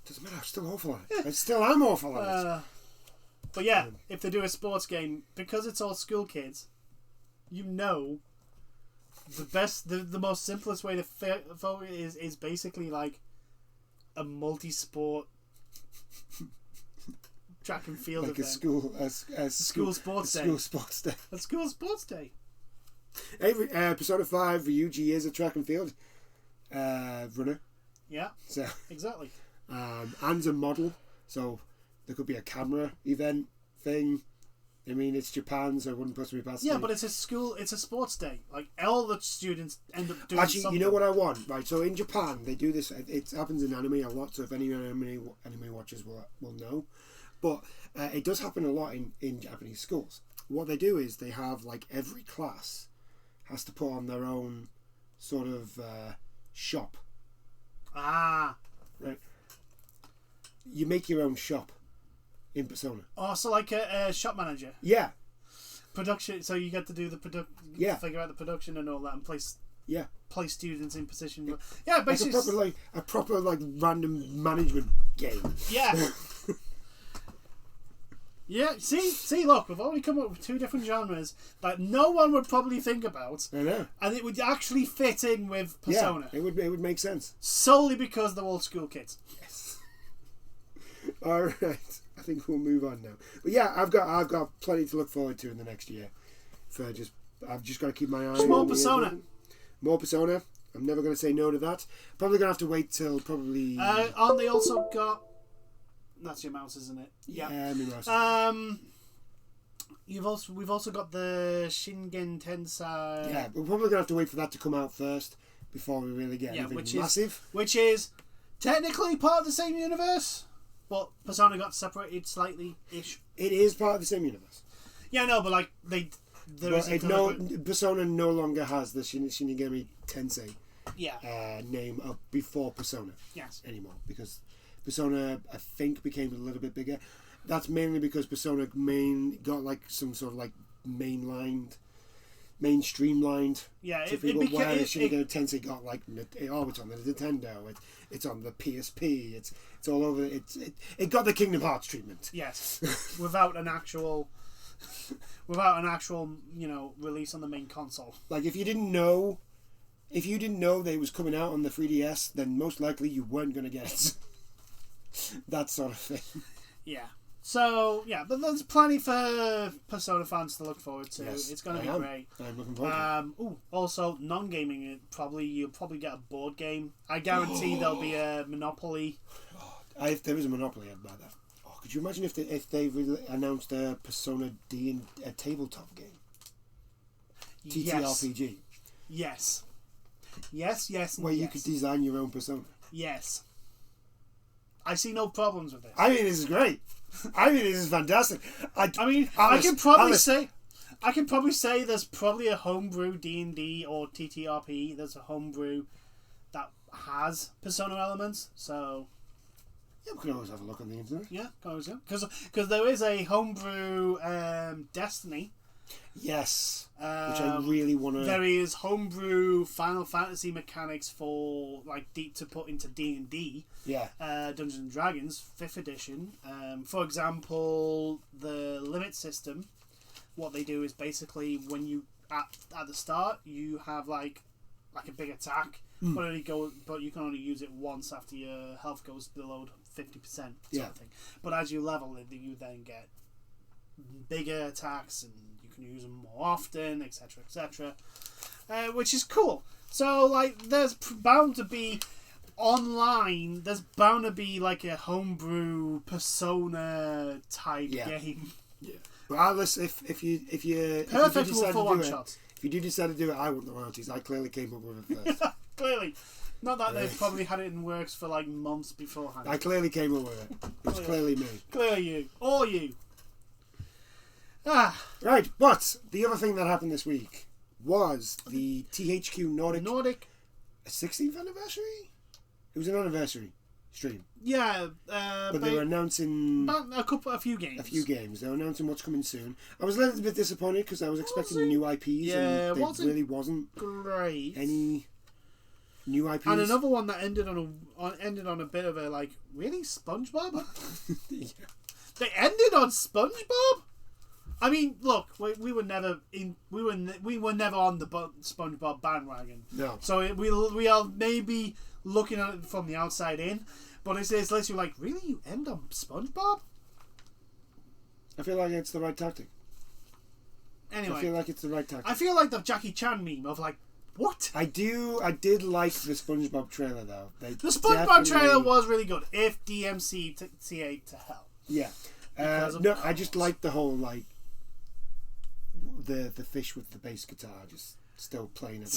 I'm still awful at it. I still am awful at it. But yeah, if they do a sports game, because it's all school kids, you know, the most simplest way to vote is basically like a multi-sport track and field like event. a school sports day. A school sports day. Every Persona 5 Ryuji is a track and field runner. Yeah. So exactly. And a model, so there could be a camera event thing. I mean, it's Japan, so it wouldn't possibly be possible. Yeah, but it's a sports day. Like, all the students end up doing Actually, something. you know what I want, right? So in Japan, they do this. It happens in anime a lot, so if any anime watchers will know. But it does happen a lot in Japanese schools. What they do is they have, like, every class has to put on their own sort of shop. Ah. Right. You make your own shop in Persona. Oh, so like a shop manager. Yeah. Production. So you get to do the yeah. Figure out the production and all that, and place. Yeah. Place students in position. Yeah, basically. Like a proper random management game. Yeah. Yeah. See. Look, we've already come up with 2 different genres that no one would probably think about. I know. And it would actually fit in with Persona. Yeah, it would make sense. Solely because they're all school kids. Yes. All right, I think we'll move on now. But yeah, I've got plenty to look forward to in the next year. I've just got to keep my eye on more Persona. More Persona. I'm never going to say no to that. Probably going to have to wait till probably. Aren't they also got? That's your mouse, isn't it? Yeah, my mouse. We've also got the Shingen Tensei. Yeah, we're probably going to have to wait for that to come out first before we really get anything massive. Which is technically part of the same universe, but Persona got separated slightly-ish. It is part of the same universe. Yeah, no, but like Persona no longer has the Shinigami Tensei name of before Persona. Yes. Anymore, because Persona I think became a little bit bigger. That's mainly because Persona got like some sort of like streamlined. Yeah, where Shinigami Tensei got like it's on the Nintendo, it's on the PSP, it's all over. It got the Kingdom Hearts treatment. Yes, without an actual release on the main console. Like if you didn't know that it was coming out on the 3DS, then most likely you weren't going to get it. That sort of thing. Yeah. So, yeah, but there's plenty for Persona fans to look forward to. Yes, it's going to be great. I'm looking forward to it. Also, non-gaming, you'll probably get a board game. I guarantee there'll be a Monopoly. If there is a Monopoly, I'd buy that. Oh, could you imagine if they announced a Persona D a tabletop game? TTRPG. Yes. Yes. Where you could design your own Persona. Yes. I see no problems with this. I mean, this is great. I mean, this is fantastic. I can probably say there's probably a homebrew D&D or TTRP. There's a homebrew that has Persona elements. So yeah, we can always have a look on the internet. Yeah, because there is a homebrew Destiny. Yes, which I really want to. There is homebrew Final Fantasy mechanics for to put into D&D. Yeah. Dungeons and Dragons 5th edition. For example, the limit system. What they do is basically when you at the start you have like a big attack, but you can only use it once after your health goes below 50% sort of thing. But as you level it, you then get bigger attacks and you can use them more often, etc., which is cool. So there's bound to be online. There's bound to be like a homebrew Persona type game. Yeah. But Alice, if you perfect for one shot. If you do decide to do it, I want the royalties. I clearly came up with it first. Clearly. Not that they've probably had it in works for months beforehand. I clearly came up with it. It was clearly me. Clearly you. Or you. Right, but the other thing that happened this week was the THQ Nordic 16th anniversary? It was an anniversary stream. Yeah, but they were announcing a few games. They were announcing what's coming soon. I was a little bit disappointed because I was expecting new IPs, and there really wasn't great any new IPs. And another one that ended on a bit of a really SpongeBob. Yeah. They ended on SpongeBob. I mean, look, we were never on the SpongeBob bandwagon. No. So we are maybe looking at it from the outside in, but it's literally really, you end on SpongeBob? I feel like it's the right tactic. Anyway, I feel like it's the right tactic. I feel like the Jackie Chan meme of what? I did like the SpongeBob trailer though. The SpongeBob trailer was really good. If DMC to hell. Yeah. No, I just like the whole the fish with the bass guitar just still playing and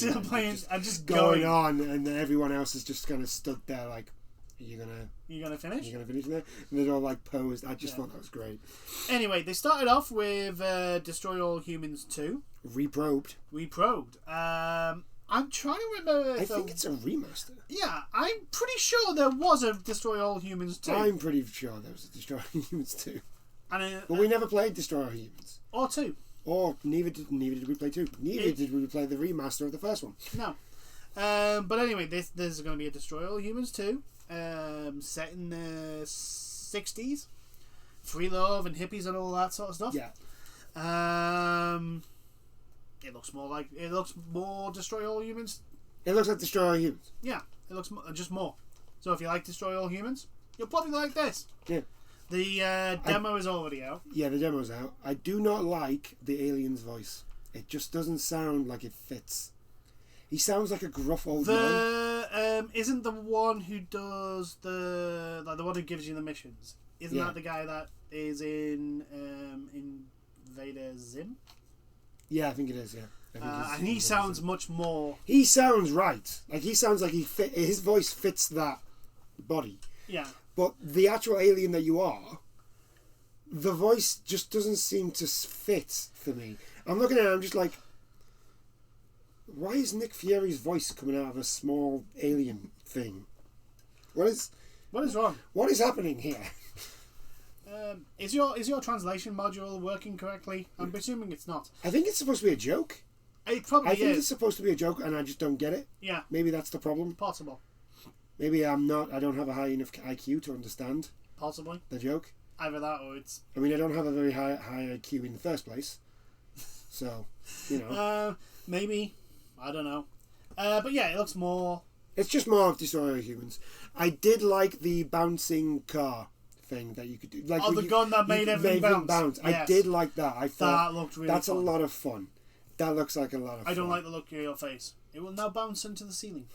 just going on, and then everyone else is just kind of stood there are you gonna finish? You're gonna finish there? And they're all posed. I just thought that was great. Anyway, they started off with Destroy All Humans 2. Reprobed. I'm trying to remember I think it's a remaster. Yeah, I'm pretty sure there was a Destroy All Humans 2. I'm pretty sure there was a Destroy All Humans 2. But we never played Destroy All Humans. Or 2. Or neither did we play 2. Neither did we play the remaster of the first one. No. But anyway, there's going to be a Destroy All Humans 2. Set in the 60s. Free love and hippies and all that sort of stuff. Yeah. It looks more Destroy All Humans. It looks like Destroy All Humans. Yeah, it looks just more. So if you like Destroy All Humans, you'll probably like this. Yeah. The demo is already out. Yeah, the demo's out. I do not like the alien's voice. It just doesn't sound like it fits. He sounds like a gruff old man. Isn't the one who does the one who gives you the missions? Isn't that the guy that is in Invader Zim? Yeah, I think it is. Yeah, and he sounds much more. He sounds right. He sounds like his voice fits that body. Yeah. But the actual alien that you are, the voice just doesn't seem to fit for me. I'm looking at it, I'm just like, why is Nick Fury's voice coming out of a small alien thing? What is wrong? What is happening here? Is your translation module working correctly? I'm presuming it's not. I think it's supposed to be a joke. It probably I think is. it's supposed to be a joke, and I just don't get it. Yeah. Maybe that's the problem. Possible. Maybe I don't have a high enough IQ to understand Possibly. the joke. Either that or it's... I mean, I don't have a very high IQ in the first place. So, you know. Maybe. I don't know. But yeah, it looks more... It's just more of Destroyer Humans. I did like the bouncing car thing that you could do. Like the gun that made everything bounce. Yes. I did like that. I thought that looked really that's fun. a lot of fun. That looks like a lot of fun. I don't like the look of your face. It will now bounce into the ceiling.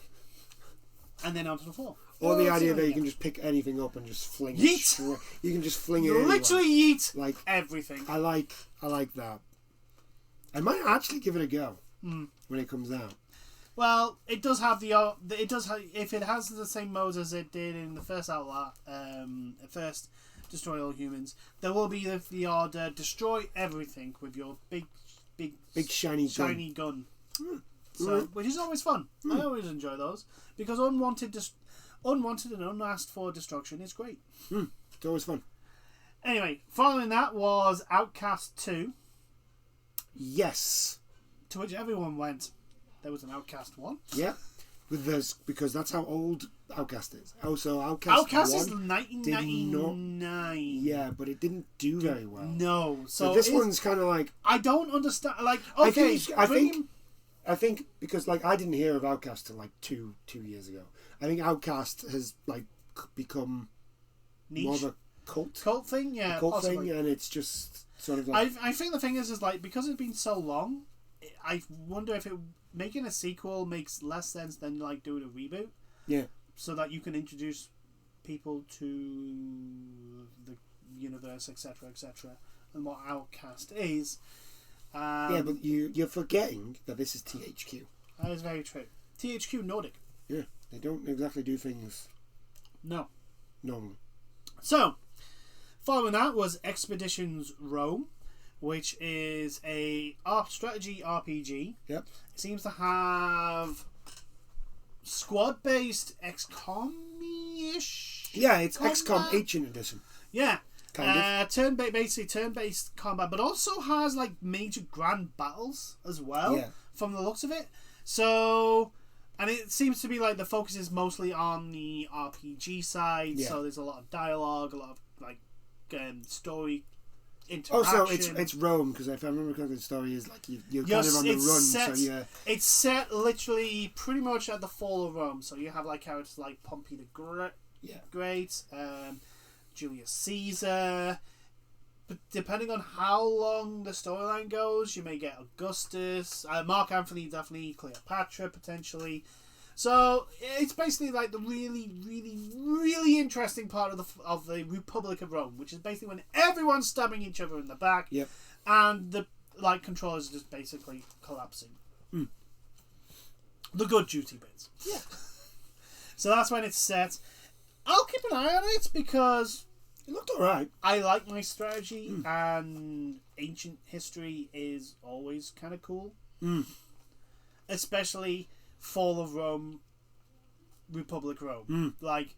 And then onto the floor. Or the idea that you can just pick anything up and just fling yeet! it. You can just fling it literally anywhere. yeet like everything. I like that. I might actually give it a go when it comes out. Well, it does have if it has the same modes as it did in the first Outlaw, first Destroy All Humans, there will be the odd destroy everything with your big shiny gun. So, which is always fun. I always enjoy those because unwanted and unasked for destruction is great. It's always fun. Anyway, following that was Outcast 2. Yes. To which everyone went. There was an Outcast 1. Yeah. Because that's how old Outcast is. Also, Outcast 1 is 1999. Yeah, but it didn't do very well. No. So this one's kind of like... I don't understand. Like, okay. I think because like I didn't hear of Outcast till like two years ago. I think Outcast has like become niche. more of a cult thing, yeah, thing, and it's just sort of like... I think the thing is like because it's been so long, I wonder if making a sequel makes less sense than like doing a reboot. Yeah. So that you can introduce people to the universe, etc., and what Outcast is. Yeah, but you're forgetting that this is THQ. That is very true. THQ Nordic. Yeah, they don't exactly do things. No. Normally. So, following that was Expeditions Rome, which is a strategy RPG. Yep. It seems to have squad-based XCOM-ish. Yeah, it's XCOM Ancient Edition. Yeah. Kind of. Turn-based combat, but also has like major grand battles as well. Yeah. From the looks of it. So, and it seems to be like the focus is mostly on the RPG side. Yeah. So there's a lot of dialogue, a lot of like story interaction. Also, it's Rome, because if I remember correctly, the story is like you're kind of on the run. It's set literally pretty much at the fall of Rome. So you have like characters like Pompey the Great, Julius Caesar. But depending on how long the storyline goes, you may get Augustus, Mark Antony, definitely Cleopatra potentially. So it's basically like the really, really, really interesting part of the Republic of Rome, which is basically when everyone's stabbing each other in the back, yep. and the like controllers are just basically collapsing. The good duty bits. Yeah. So that's when it's set. I'll keep an eye on it because it looked alright. I like my strategy, and ancient history is always kind of cool. Especially Fall of Rome, Republic Rome. Like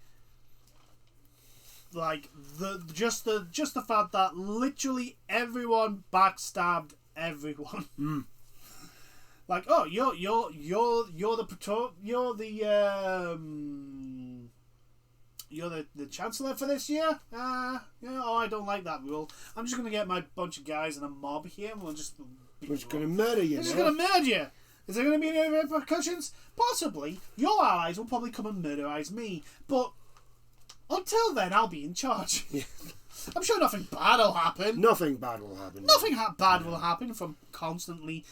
just the fact that literally everyone backstabbed everyone. Like, oh, you're the chancellor for this year. Oh, I don't like that rule. I'm just gonna get my bunch of guys and a mob here, and we're just gonna murder you. We're just gonna murder you. Is there gonna be any repercussions? Possibly. Your allies will probably come and murderize me, but until then, I'll be in charge. Yeah. I'm sure nothing bad will happen. Nothing bad will happen. Nothing bad will happen from constantly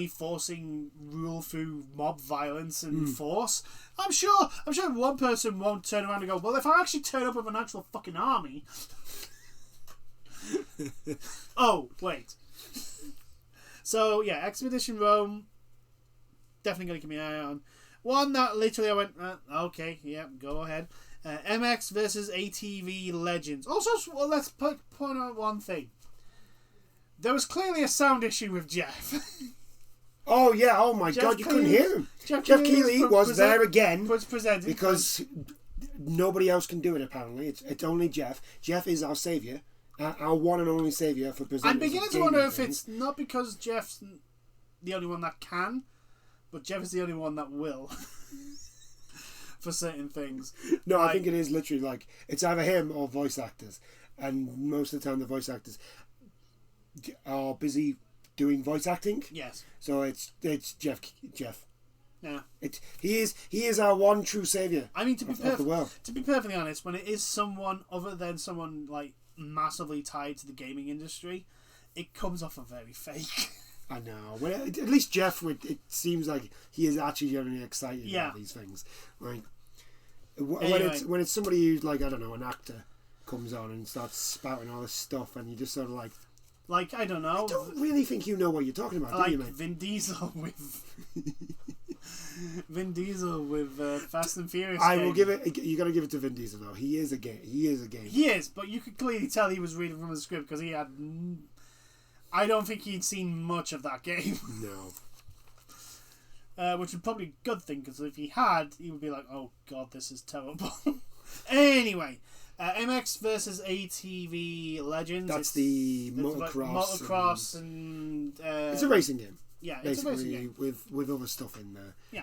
forcing rule through mob violence and force. I'm sure one person won't turn around and go, well, if I actually turn up with an actual fucking army. Oh, wait. So, yeah, Expedition Rome, definitely going to keep my eye on. One that literally I went, okay, yeah, go ahead. MX versus ATV Legends. Also, well, let's point out one thing. There was clearly a sound issue with Jeff. Oh yeah! Oh my God! You couldn't hear him. Jeff Keighley was there again because nobody else can do it. Apparently, it's only Jeff. Jeff is our savior, our one and only savior for presenters. I'm beginning to wonder if it's not because Jeff's the only one that can, but Jeff is the only one that will for certain things. No, I think it is literally like it's either him or voice actors, and most of the time the voice actors are busy doing voice acting. Yes. So it's Jeff. Yeah. He is our one true savior. I mean, to be of the world. To be perfectly honest, when it is someone other than someone like massively tied to the gaming industry, it comes off a very fake. I know. Well, at least Jeff, it seems like he is actually genuinely excited about these things. Like when it's somebody who's like, I don't know, an actor comes on and starts spouting all this stuff, and you just sort of like, I don't know. I don't really think you know what you're talking about, do you, mate? Vin Diesel with Fast and Furious. I will give it. You got to give it to Vin Diesel though. He is a game. He is, but you could clearly tell he was reading from the script because he had. I don't think he'd seen much of that game. No. Which is probably a good thing because if he had, he would be like, "Oh God, this is terrible." Anyway. MX versus ATV Legends. That's the motocross. And it's a racing game. Yeah, it's a racing game with other stuff in there. Yeah,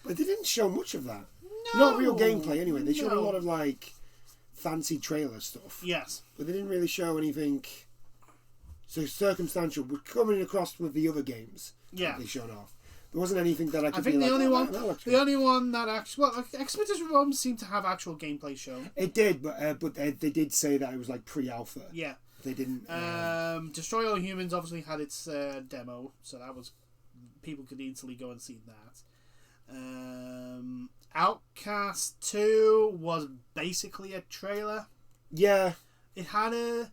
but they didn't show much of that. No, not real gameplay anyway. They showed a lot of like fancy trailer stuff. Yes, but they didn't really show anything. So circumstantial. We're coming across with the other games. Yeah, that they showed off. There wasn't anything that I could. I think be the only one, the only one that actually, well, Expedition Rome seemed to have actual gameplay shown. It did, but they did say that it was like pre-alpha. Yeah, they didn't. Destroy All Humans obviously had its demo, so that was people could easily go and see that. Outcast 2 was basically a trailer. Yeah, it had a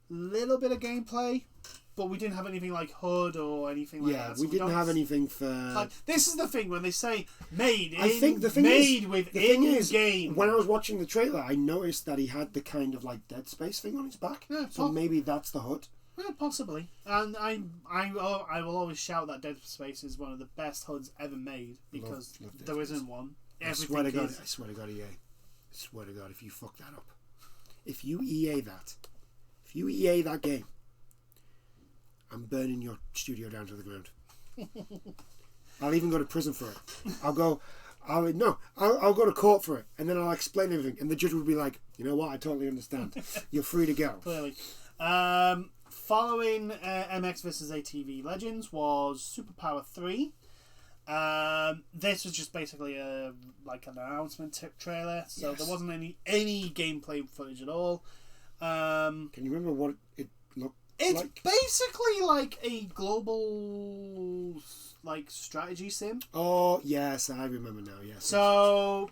little bit of gameplay. But we didn't have anything like HUD or anything like that. Yeah, we didn't have anything for. Like, this is the thing when they say made. I think the thing made is, with the thing in-game. is, when I was watching the trailer, I noticed that he had the kind of like Dead Space thing on his back. Yeah, so maybe that's the HUD. Yeah, possibly. And I will always shout that Dead Space is one of the best HUDs ever made because there isn't one. I swear to God, EA. I swear to God, if you fuck that up, if you EA that game. I'm burning your studio down to the ground. I'll even go to prison for it. I'll go to court for it, and then I'll explain everything, and the judge will be like, you know what? I totally understand. You're free to go. Clearly. Following MX vs ATV Legends was Superpower 3. This was just basically an announcement trailer, so there wasn't any gameplay footage at all. Can you remember what it looked? It's basically like a global strategy sim. Oh yes, I remember now. Yes. So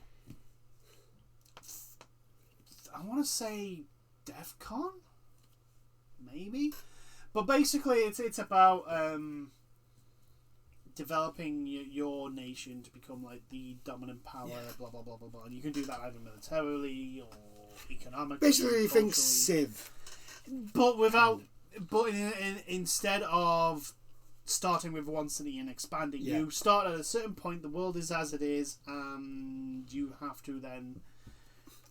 I want to say DEFCON, maybe, but basically it's about developing your nation to become like the dominant power. Yeah. Blah blah blah blah blah, and you can do that either militarily or economically. Basically, think Civ, but without. But instead of starting with one city and expanding, you start at a certain point. The world is as it is, and you have to then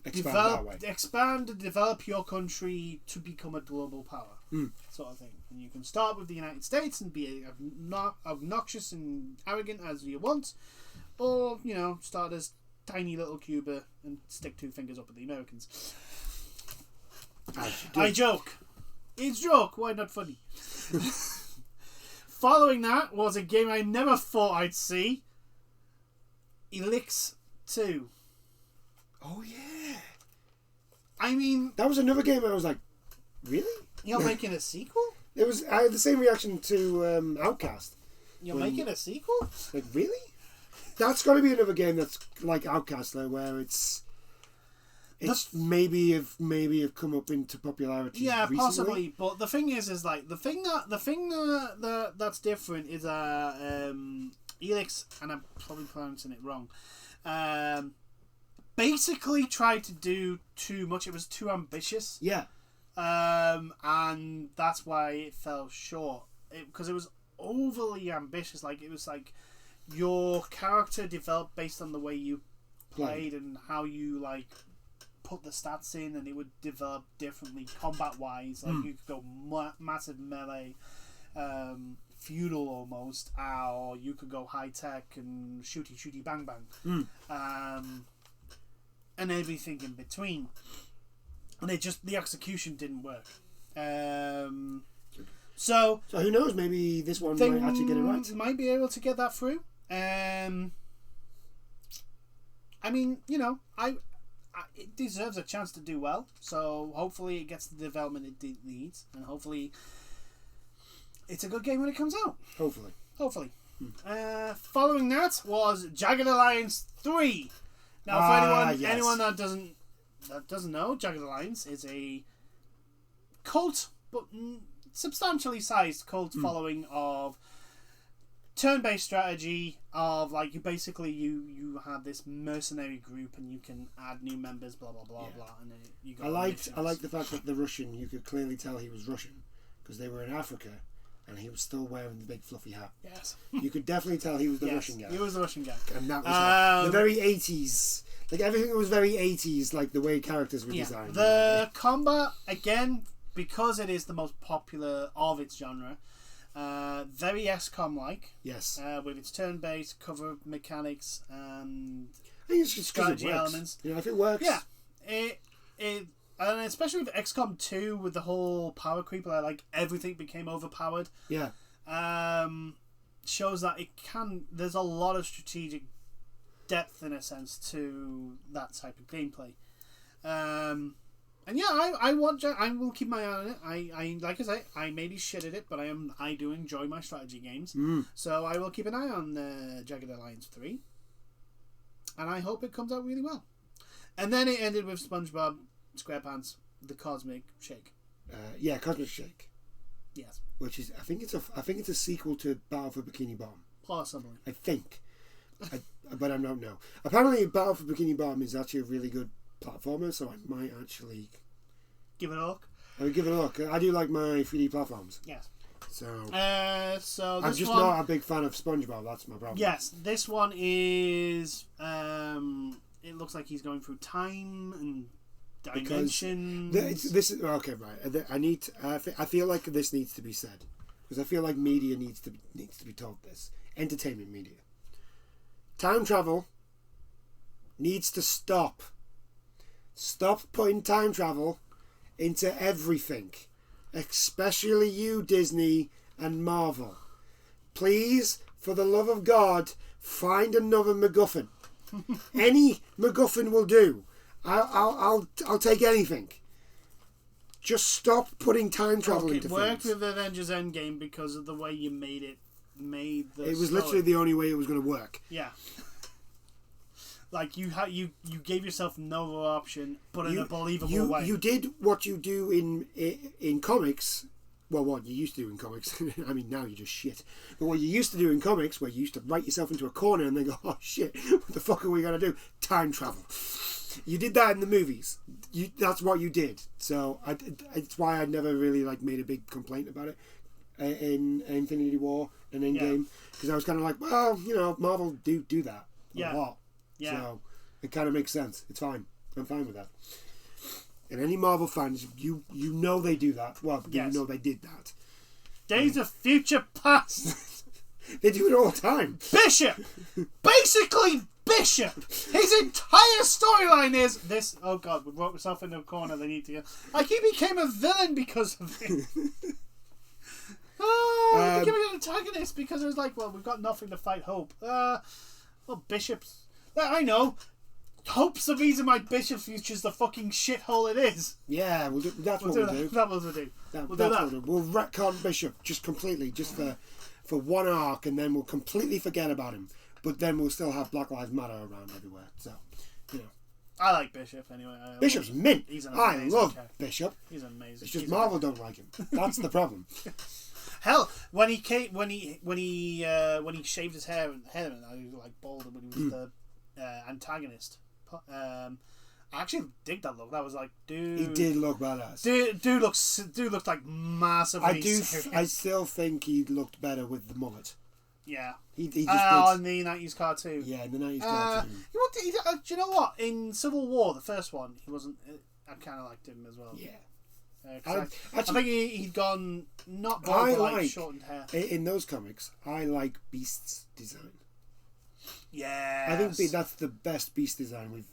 expand and develop your country to become a global power, sort of thing. And you can start with the United States and be obnoxious and arrogant as you want, or start as tiny little Cuba and stick 2 fingers up at the Americans. I joke. It's a joke, why not funny? Following that was a game I never thought I'd see. Elix 2. Oh yeah. I mean, that was another game I was like, really? You're making a sequel? I had the same reaction to Outcast. You're making a sequel? Like, really? That's got to be another game that's like Outcast though, where it's maybe have come up into popularity. Yeah, recently. Possibly. But the thing is like the thing that's different is Elix, and I'm probably pronouncing it wrong. basically tried to do too much. It was too ambitious. Yeah. And that's why it fell short. Because it was overly ambitious. Like, it was like your character developed based on the way you played and how you, like, put the stats in, and it would develop differently combat-wise. Like, you could go massive melee, feudal almost, or you could go high-tech and shooty bang bang. And everything in between. And the execution didn't work. So who knows? Maybe this one might actually get it right. Might be able to get that through. I mean, you know, it deserves a chance to do well. So hopefully it gets the development it needs, and hopefully it's a good game when it comes out. Hopefully. Following that was Jagged Alliance 3. Now, for anyone that doesn't know, Jagged Alliance is a cult, but substantially sized cult following of turn-based strategy of, like, you basically you have this mercenary group and you can add new members, blah blah blah blah, and then you go. I like the fact that the Russian, you could clearly tell he was Russian because they were in Africa and he was still wearing the big fluffy hat. Yes, you could definitely tell he was the Russian guy. He was the Russian guy, and that was the very 80s. Like, everything was very 80s, like the way characters were designed. The combat, again, because it is the most popular of its genre, very XCOM-like. Yes. With its turn-based cover mechanics and I think it's just strategy elements. You know, if it works. Yeah. And especially with XCOM 2, with the whole power creep, like everything became overpowered. Yeah. Shows that there's a lot of strategic depth, in a sense, to that type of gameplay. And yeah, I will keep my eye on it. I like I say, I maybe shit at it, but I do enjoy my strategy games. So I will keep an eye on Jagged Alliance 3. And I hope it comes out really well. And then it ended with SpongeBob SquarePants, The Cosmic Shake. Cosmic Shake. Yes. Which is, I think it's a sequel to Battle for Bikini Bottom. Possibly. I think. But I don't know. Apparently, Battle for Bikini Bottom is actually a really good platformer, so I might actually give it a look. I would give it a look. I do like my 3D platforms. Yes. So I'm just not a big fan of SpongeBob. That's my problem. Yes, this one is. It looks like he's going through time and dimensions. This is okay, right? I feel like this needs to be said because I feel like media needs to be told this. Entertainment media. Time travel needs to stop. Stop putting time travel into everything, especially you, Disney and Marvel. Please, for the love of God, find another MacGuffin. Any MacGuffin will do. I'll take anything. Just stop putting time travel into things. It worked with Avengers Endgame because of the way you made it. It was literally the only way it was going to work. Yeah. Like, you gave yourself no other option, but in a believable way. You did what you do in comics. Well, what you used to do in comics. I mean, now you just shit. But what you used to do in comics, where you used to write yourself into a corner and then go, oh shit, what the fuck are we going to do? Time travel. You did that in the movies. That's what you did. So it's why I never really made a big complaint about it in Infinity War and Endgame, because I was kind of like, well, you know, Marvel do that a lot. Yeah. So it kind of makes sense. It's fine. I'm fine with that. And any Marvel fans, you know they do that. Well, you know they did that. Days of Future Past. They do it all the time. Bishop! Basically, Bishop! His entire storyline is this. Oh god, we brought myself into a corner. They need to get. Like, he became a villain because of it. He became an antagonist because it was like, well, we've got nothing to fight Hope. Well, Bishop's. I know. Hope's the reason my Bishop's future's the fucking shithole it is. Yeah, that's what we'll do. That's what we'll do. We'll retcon Bishop just completely, just for one arc, and then we'll completely forget about him. But then we'll still have Black Lives Matter around everywhere. So, you know. I like Bishop anyway. Bishop's mint. I love Bishop. He's amazing. It's just Marvel don't like him. That's the problem. Hell, when he shaved his hair and I was like bald when he was the antagonist. I actually dig that look. That was like, dude. He did look badass. Dude looked like massively. I still think he looked better with the mullet. Yeah. He just on the 90s cartoon. Yeah, in the 90s cartoon. Do you know what? In Civil War, the first one, he wasn't. I kind of liked him as well. Yeah. I think he'd gone not bald, but like shortened hair. In those comics, I like Beast's design. Yeah. I think that's the best Beast design we've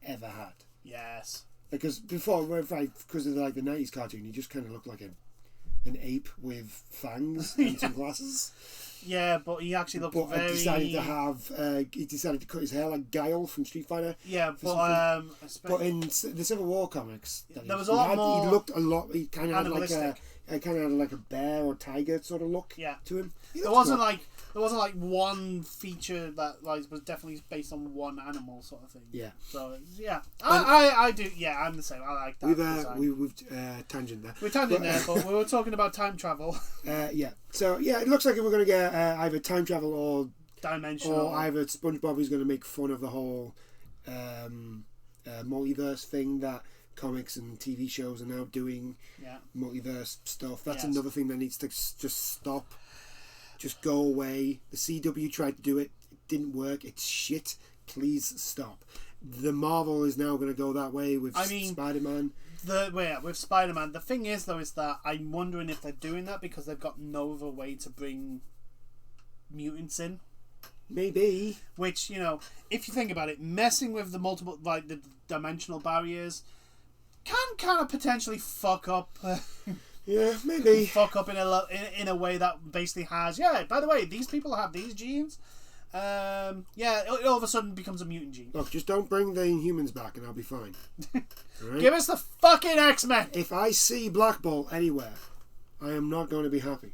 ever had. Yes. Because before, because of like the 90s cartoon, he just kind of looked like an ape with fangs and some glasses. Yeah, but he actually looked very... He decided to cut his hair like Guile from Street Fighter. Yeah, but in the Civil War comics, there was a lot more... He looked a lot... He kind of had like a bear or tiger sort of look to him. There wasn't like one feature that like was definitely based on one animal sort of thing. Yeah. So yeah, I do. Yeah, I'm the same. I like that. We've tangent there. We're tangent there, but we were talking about time travel. Yeah. So yeah, it looks like we're going to get either time travel or dimensional, or either SpongeBob is going to make fun of the whole multiverse thing that comics and TV shows are now doing. Yeah. Multiverse stuff. That's another thing that needs to just stop. Just go away. The CW tried to do it. It didn't work. It's shit. Please stop. The Marvel is now going to go that way with Spider-Man. With Spider-Man. The thing is, though, is that I'm wondering if they're doing that because they've got no other way to bring mutants in. Maybe. Which, if you think about it, messing with the multiple, like the dimensional barriers can kind of potentially fuck up... Yeah, maybe. Fuck up in a way that basically has... Yeah, by the way, these people have these genes. It all of a sudden becomes a mutant gene. Look, just don't bring the Inhumans back and I'll be fine. Right? Give us the fucking X-Men! If I see Black Bolt anywhere, I am not going to be happy.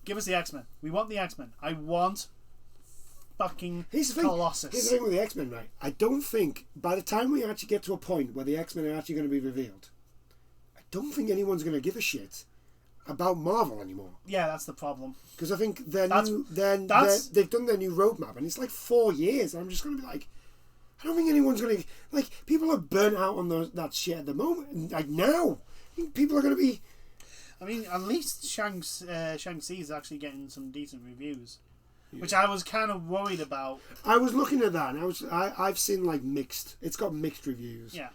Give us the X-Men. We want the X-Men. I want fucking Colossus. Here's the thing with the X-Men, right? I don't think, by the time we actually get to a point where the X-Men are actually going to be revealed... don't think anyone's going to give a shit about Marvel anymore. Yeah, that's the problem. Because I think they've done their new roadmap, and it's like 4 years. And I'm just going to be like, I don't think anyone's going to... Like, people are burnt out on that shit at the moment. Like, now. I think people are going to be... I mean, at least Shang-Chi is actually getting some decent reviews. Yeah. Which I was kind of worried about. I was looking at that, and I've seen, like, mixed... It's got mixed reviews. Yeah.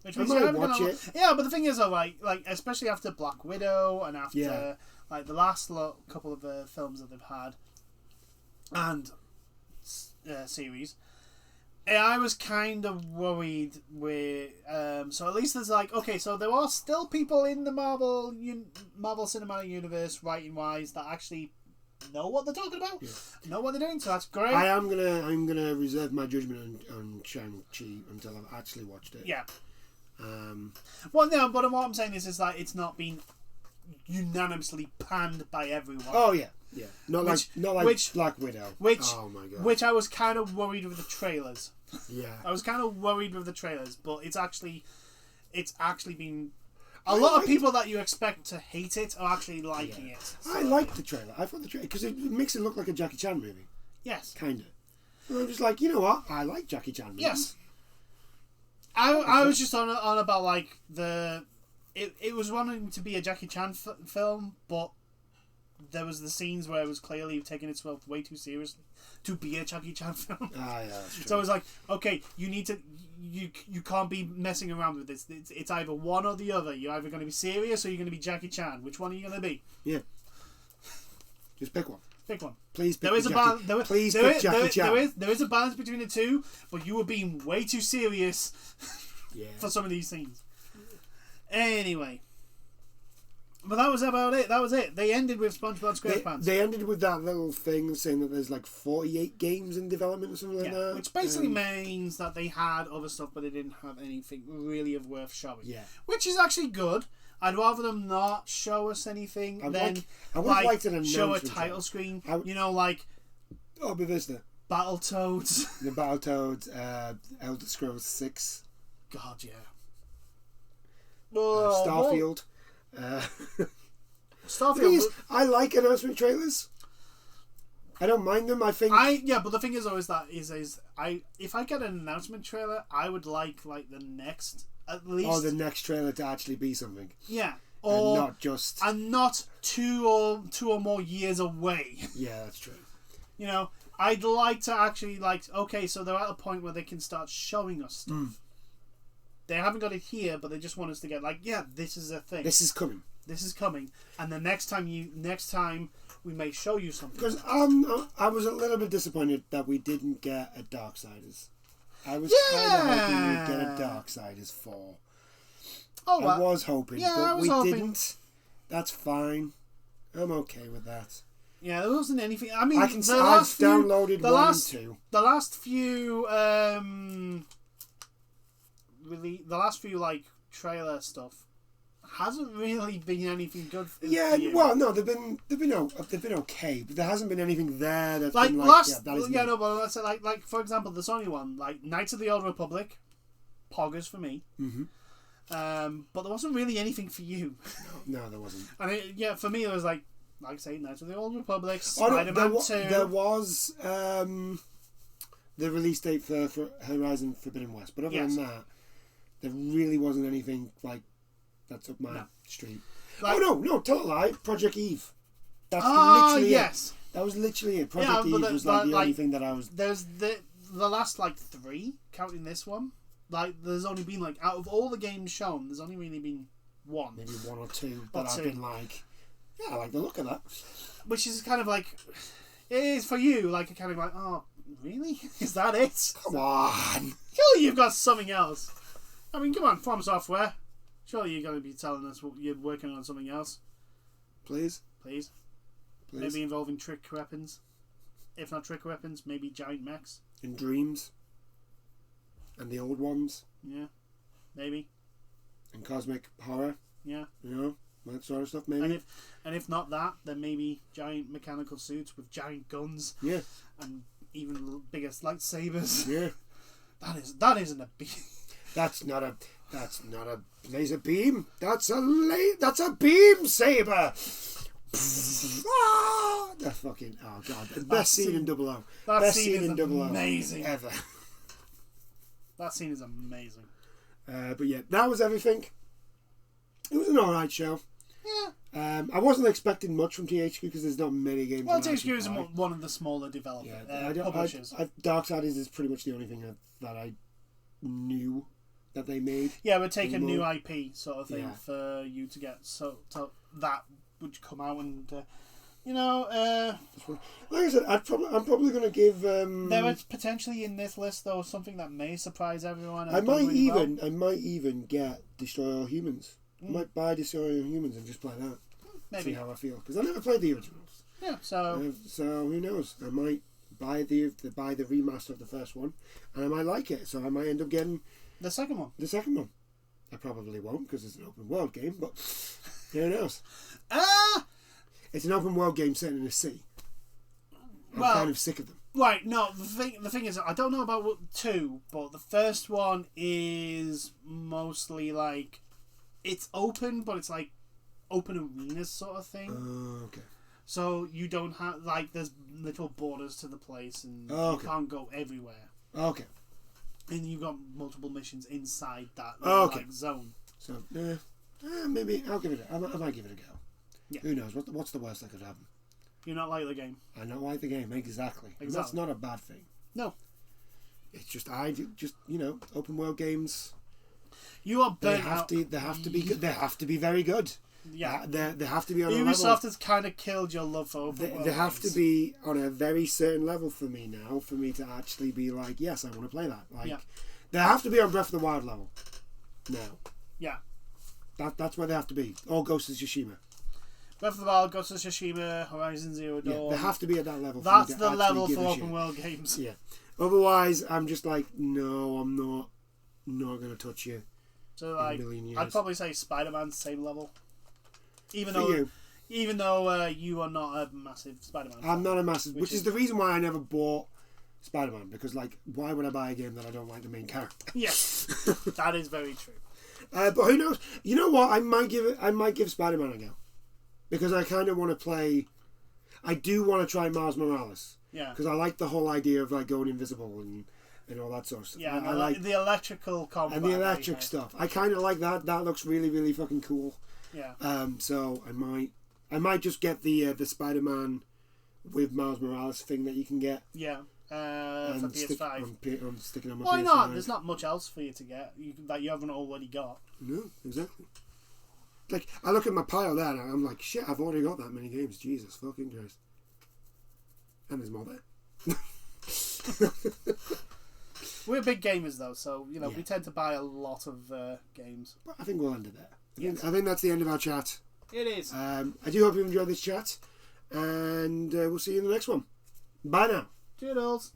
Which means I might watch it. Yeah, but the thing is, though, like especially after Black Widow and after like the last couple of films that they've had and series, I was kind of worried with. So at least there's like, okay, so there are still people in the Marvel Cinematic Universe, writing wise, that actually know what they're talking about, know what they're doing, so that's great. I'm gonna reserve my judgment on Shang-Chi until I've actually watched it. Yeah. Well, no, but what I'm saying is that it's not been unanimously panned by everyone. Oh yeah, yeah. Not like Black Widow. Oh my god. Which I was kind of worried with the trailers. Yeah. I was kind of worried with the trailers, but it's actually been. A lot of people that you expect to hate it are actually liking it. So. I liked the trailer. I thought the trailer... Because it makes it look like a Jackie Chan movie. Yes. Kind of. And I'm just like, you know what? I like Jackie Chan movies. Yes. I was just on about, like, the... It was wanting to be a Jackie Chan film, but there was the scenes where it was clearly taking itself way too seriously to be a Jackie Chan film. Ah, yeah, that's true. So I was like, okay, you need to... You can't be messing around with this. It's either one or the other. You're either going to be serious or you're going to be Jackie Chan. Which one are you going to be? Yeah. Just pick one. Pick one. Please pick Jackie Chan. There is a balance between the two, but you were being way too serious for some of these scenes. Anyway. But that was about it. That was it. They ended with SpongeBob SquarePants. They ended with that little thing saying that there's like 48 games in development or something like that. Which basically means that they had other stuff, but they didn't have anything really of worth showing. Yeah. Which is actually good. I'd rather them not show us anything than show a title screen. Like Bethesda. Battletoads. The Battletoads, Elder Scrolls 6. God, yeah. Starfield. Starfield. I like announcement trailers. I don't mind them. I think but the thing is always that is if I get an announcement trailer, I would like the next at least. Oh, the next trailer to actually be something. Yeah. And not just... And not two or more years away. Yeah, that's true. You know, I'd like to actually, okay, so they're at a point where they can start showing us stuff. Mm. They haven't got it here, but they just want us to get, this is a thing. This is coming. This is coming. And the next time we may show you something. Because I was a little bit disappointed that we didn't get a Darksiders. I was kind of hoping we'd get a Darksiders 4. Oh, well, I was hoping, but we didn't. That's fine. I'm okay with that. Yeah, there wasn't anything. I mean, I've downloaded one and two. The last few, trailer stuff hasn't really been anything good. Yeah, well, no, they've been okay, but there hasn't been anything there that's been but let's say for example, the Sony one, Knights of the Old Republic, poggers for me. Mm-hmm. But there wasn't really anything for you. No, there wasn't. And for me, it was like I say, Knights of the Old Republic, Spider-Man 2. There was the release date for Horizon Forbidden West, but other than that, there really wasn't anything that's up my street. No, tell a lie. Project Eve. That's literally it. That was literally it. Project Eve was the only thing that I was... There's the last 3, counting this one. There's only been out of all the games shown, there's only really been one. Maybe one or two that I've been I like the look of that. Which is kind of it is for you, kind of oh, really? Is that it? Come on. Surely you've got something else. I mean, come on, From Software. Surely you're going to be telling us you're working on something else. Please. Maybe involving trick weapons. If not trick weapons, maybe giant mechs. In Dreams. And the old ones. Yeah. Maybe. And cosmic horror. Yeah. That sort of stuff, maybe. And if not that, then maybe giant mechanical suits with giant guns. Yeah. And even bigger lightsabers. Yeah. That isn't a beam. That's not a laser beam. That's a beam saber. The fucking god. The best scene in 00. Best scene in 00 amazing ever. That scene is amazing. But yeah, that was everything. It was an alright show. Yeah. I wasn't expecting much from THQ because there's not many games. Well, THQ is one of the smaller developers, publishers. Darksiders is pretty much the only thing that I knew that they made. Yeah, it would take a new IP sort of thing for you to get so that would come out and like I said, I'm probably going to give. There is potentially in this list though something that may surprise everyone. I might even get Destroy All Humans. I might buy Destroy All Humans and just play that. Maybe. See how I feel because I never played the originals. Yeah, so who knows? I might buy the remaster of the first one, and I might like it. So I might end up getting the second one. I probably won't because it's an open world game, but who knows? It's an open world game set in a sea. I'm kind of sick of them. Right, no, the thing is, I don't know about 2, but the first one is mostly it's open, but it's open arenas sort of thing. Okay. So you don't have, there's little borders to the place, and you can't go everywhere. Okay. And you've got multiple missions inside that zone. So, maybe I might give it a go. Yeah. Who knows? What's the worst that could happen? You not like the game. I don't like the game, exactly. And that's not a bad thing. No. It's just open world games. You are burnt out. They have to be good. They have to be very good. Yeah. They have to be on a level. Ubisoft has kind of killed your love for open world They have to be on a very certain level for me now, for me to actually be yes, I want to play that. They have to be on Breath of the Wild level. Now. Yeah. That's where they have to be. Or Ghost of Tsushima. Breath of the Wild, Ghost of Tsushima, Horizon Zero Dawn. Yeah, they have to be at that level. That's the level for open world games. Yeah. Otherwise, I'm just no, I'm not going to touch you. So I'd probably say Spider-Man's same level. Even though you are not a massive Spider-Man fan. I'm not a massive, which is the reason why I never bought Spider-Man, because why would I buy a game that I don't like the main character? Yes, that is very true. But who knows? You know what? I might give Spider-Man a go. Because I kind of want to play... I do want to try Miles Morales. Yeah. Because I like the whole idea of like going invisible and all that sort of stuff. Yeah, I like the electrical combat. and the electric stuff. I kind of like that. That looks really, really fucking cool. Yeah. So I might just get the Spider-Man with Miles Morales thing that you can get. Yeah. For PS5. I'm sticking on my Why PS5. not? There's not much else for you to get that you haven't already got. No, exactly. Like, I look at my pile there and I'm like, shit, I've already got that many games. Jesus fucking Christ. And there's more there. We're big gamers though, so Yeah. we tend to buy a lot of games. But I think we'll end it there. Yes. I think that's the end of our chat. It is. I do hope you enjoyed this chat. And we'll see you in the next one. Bye now. Toodles.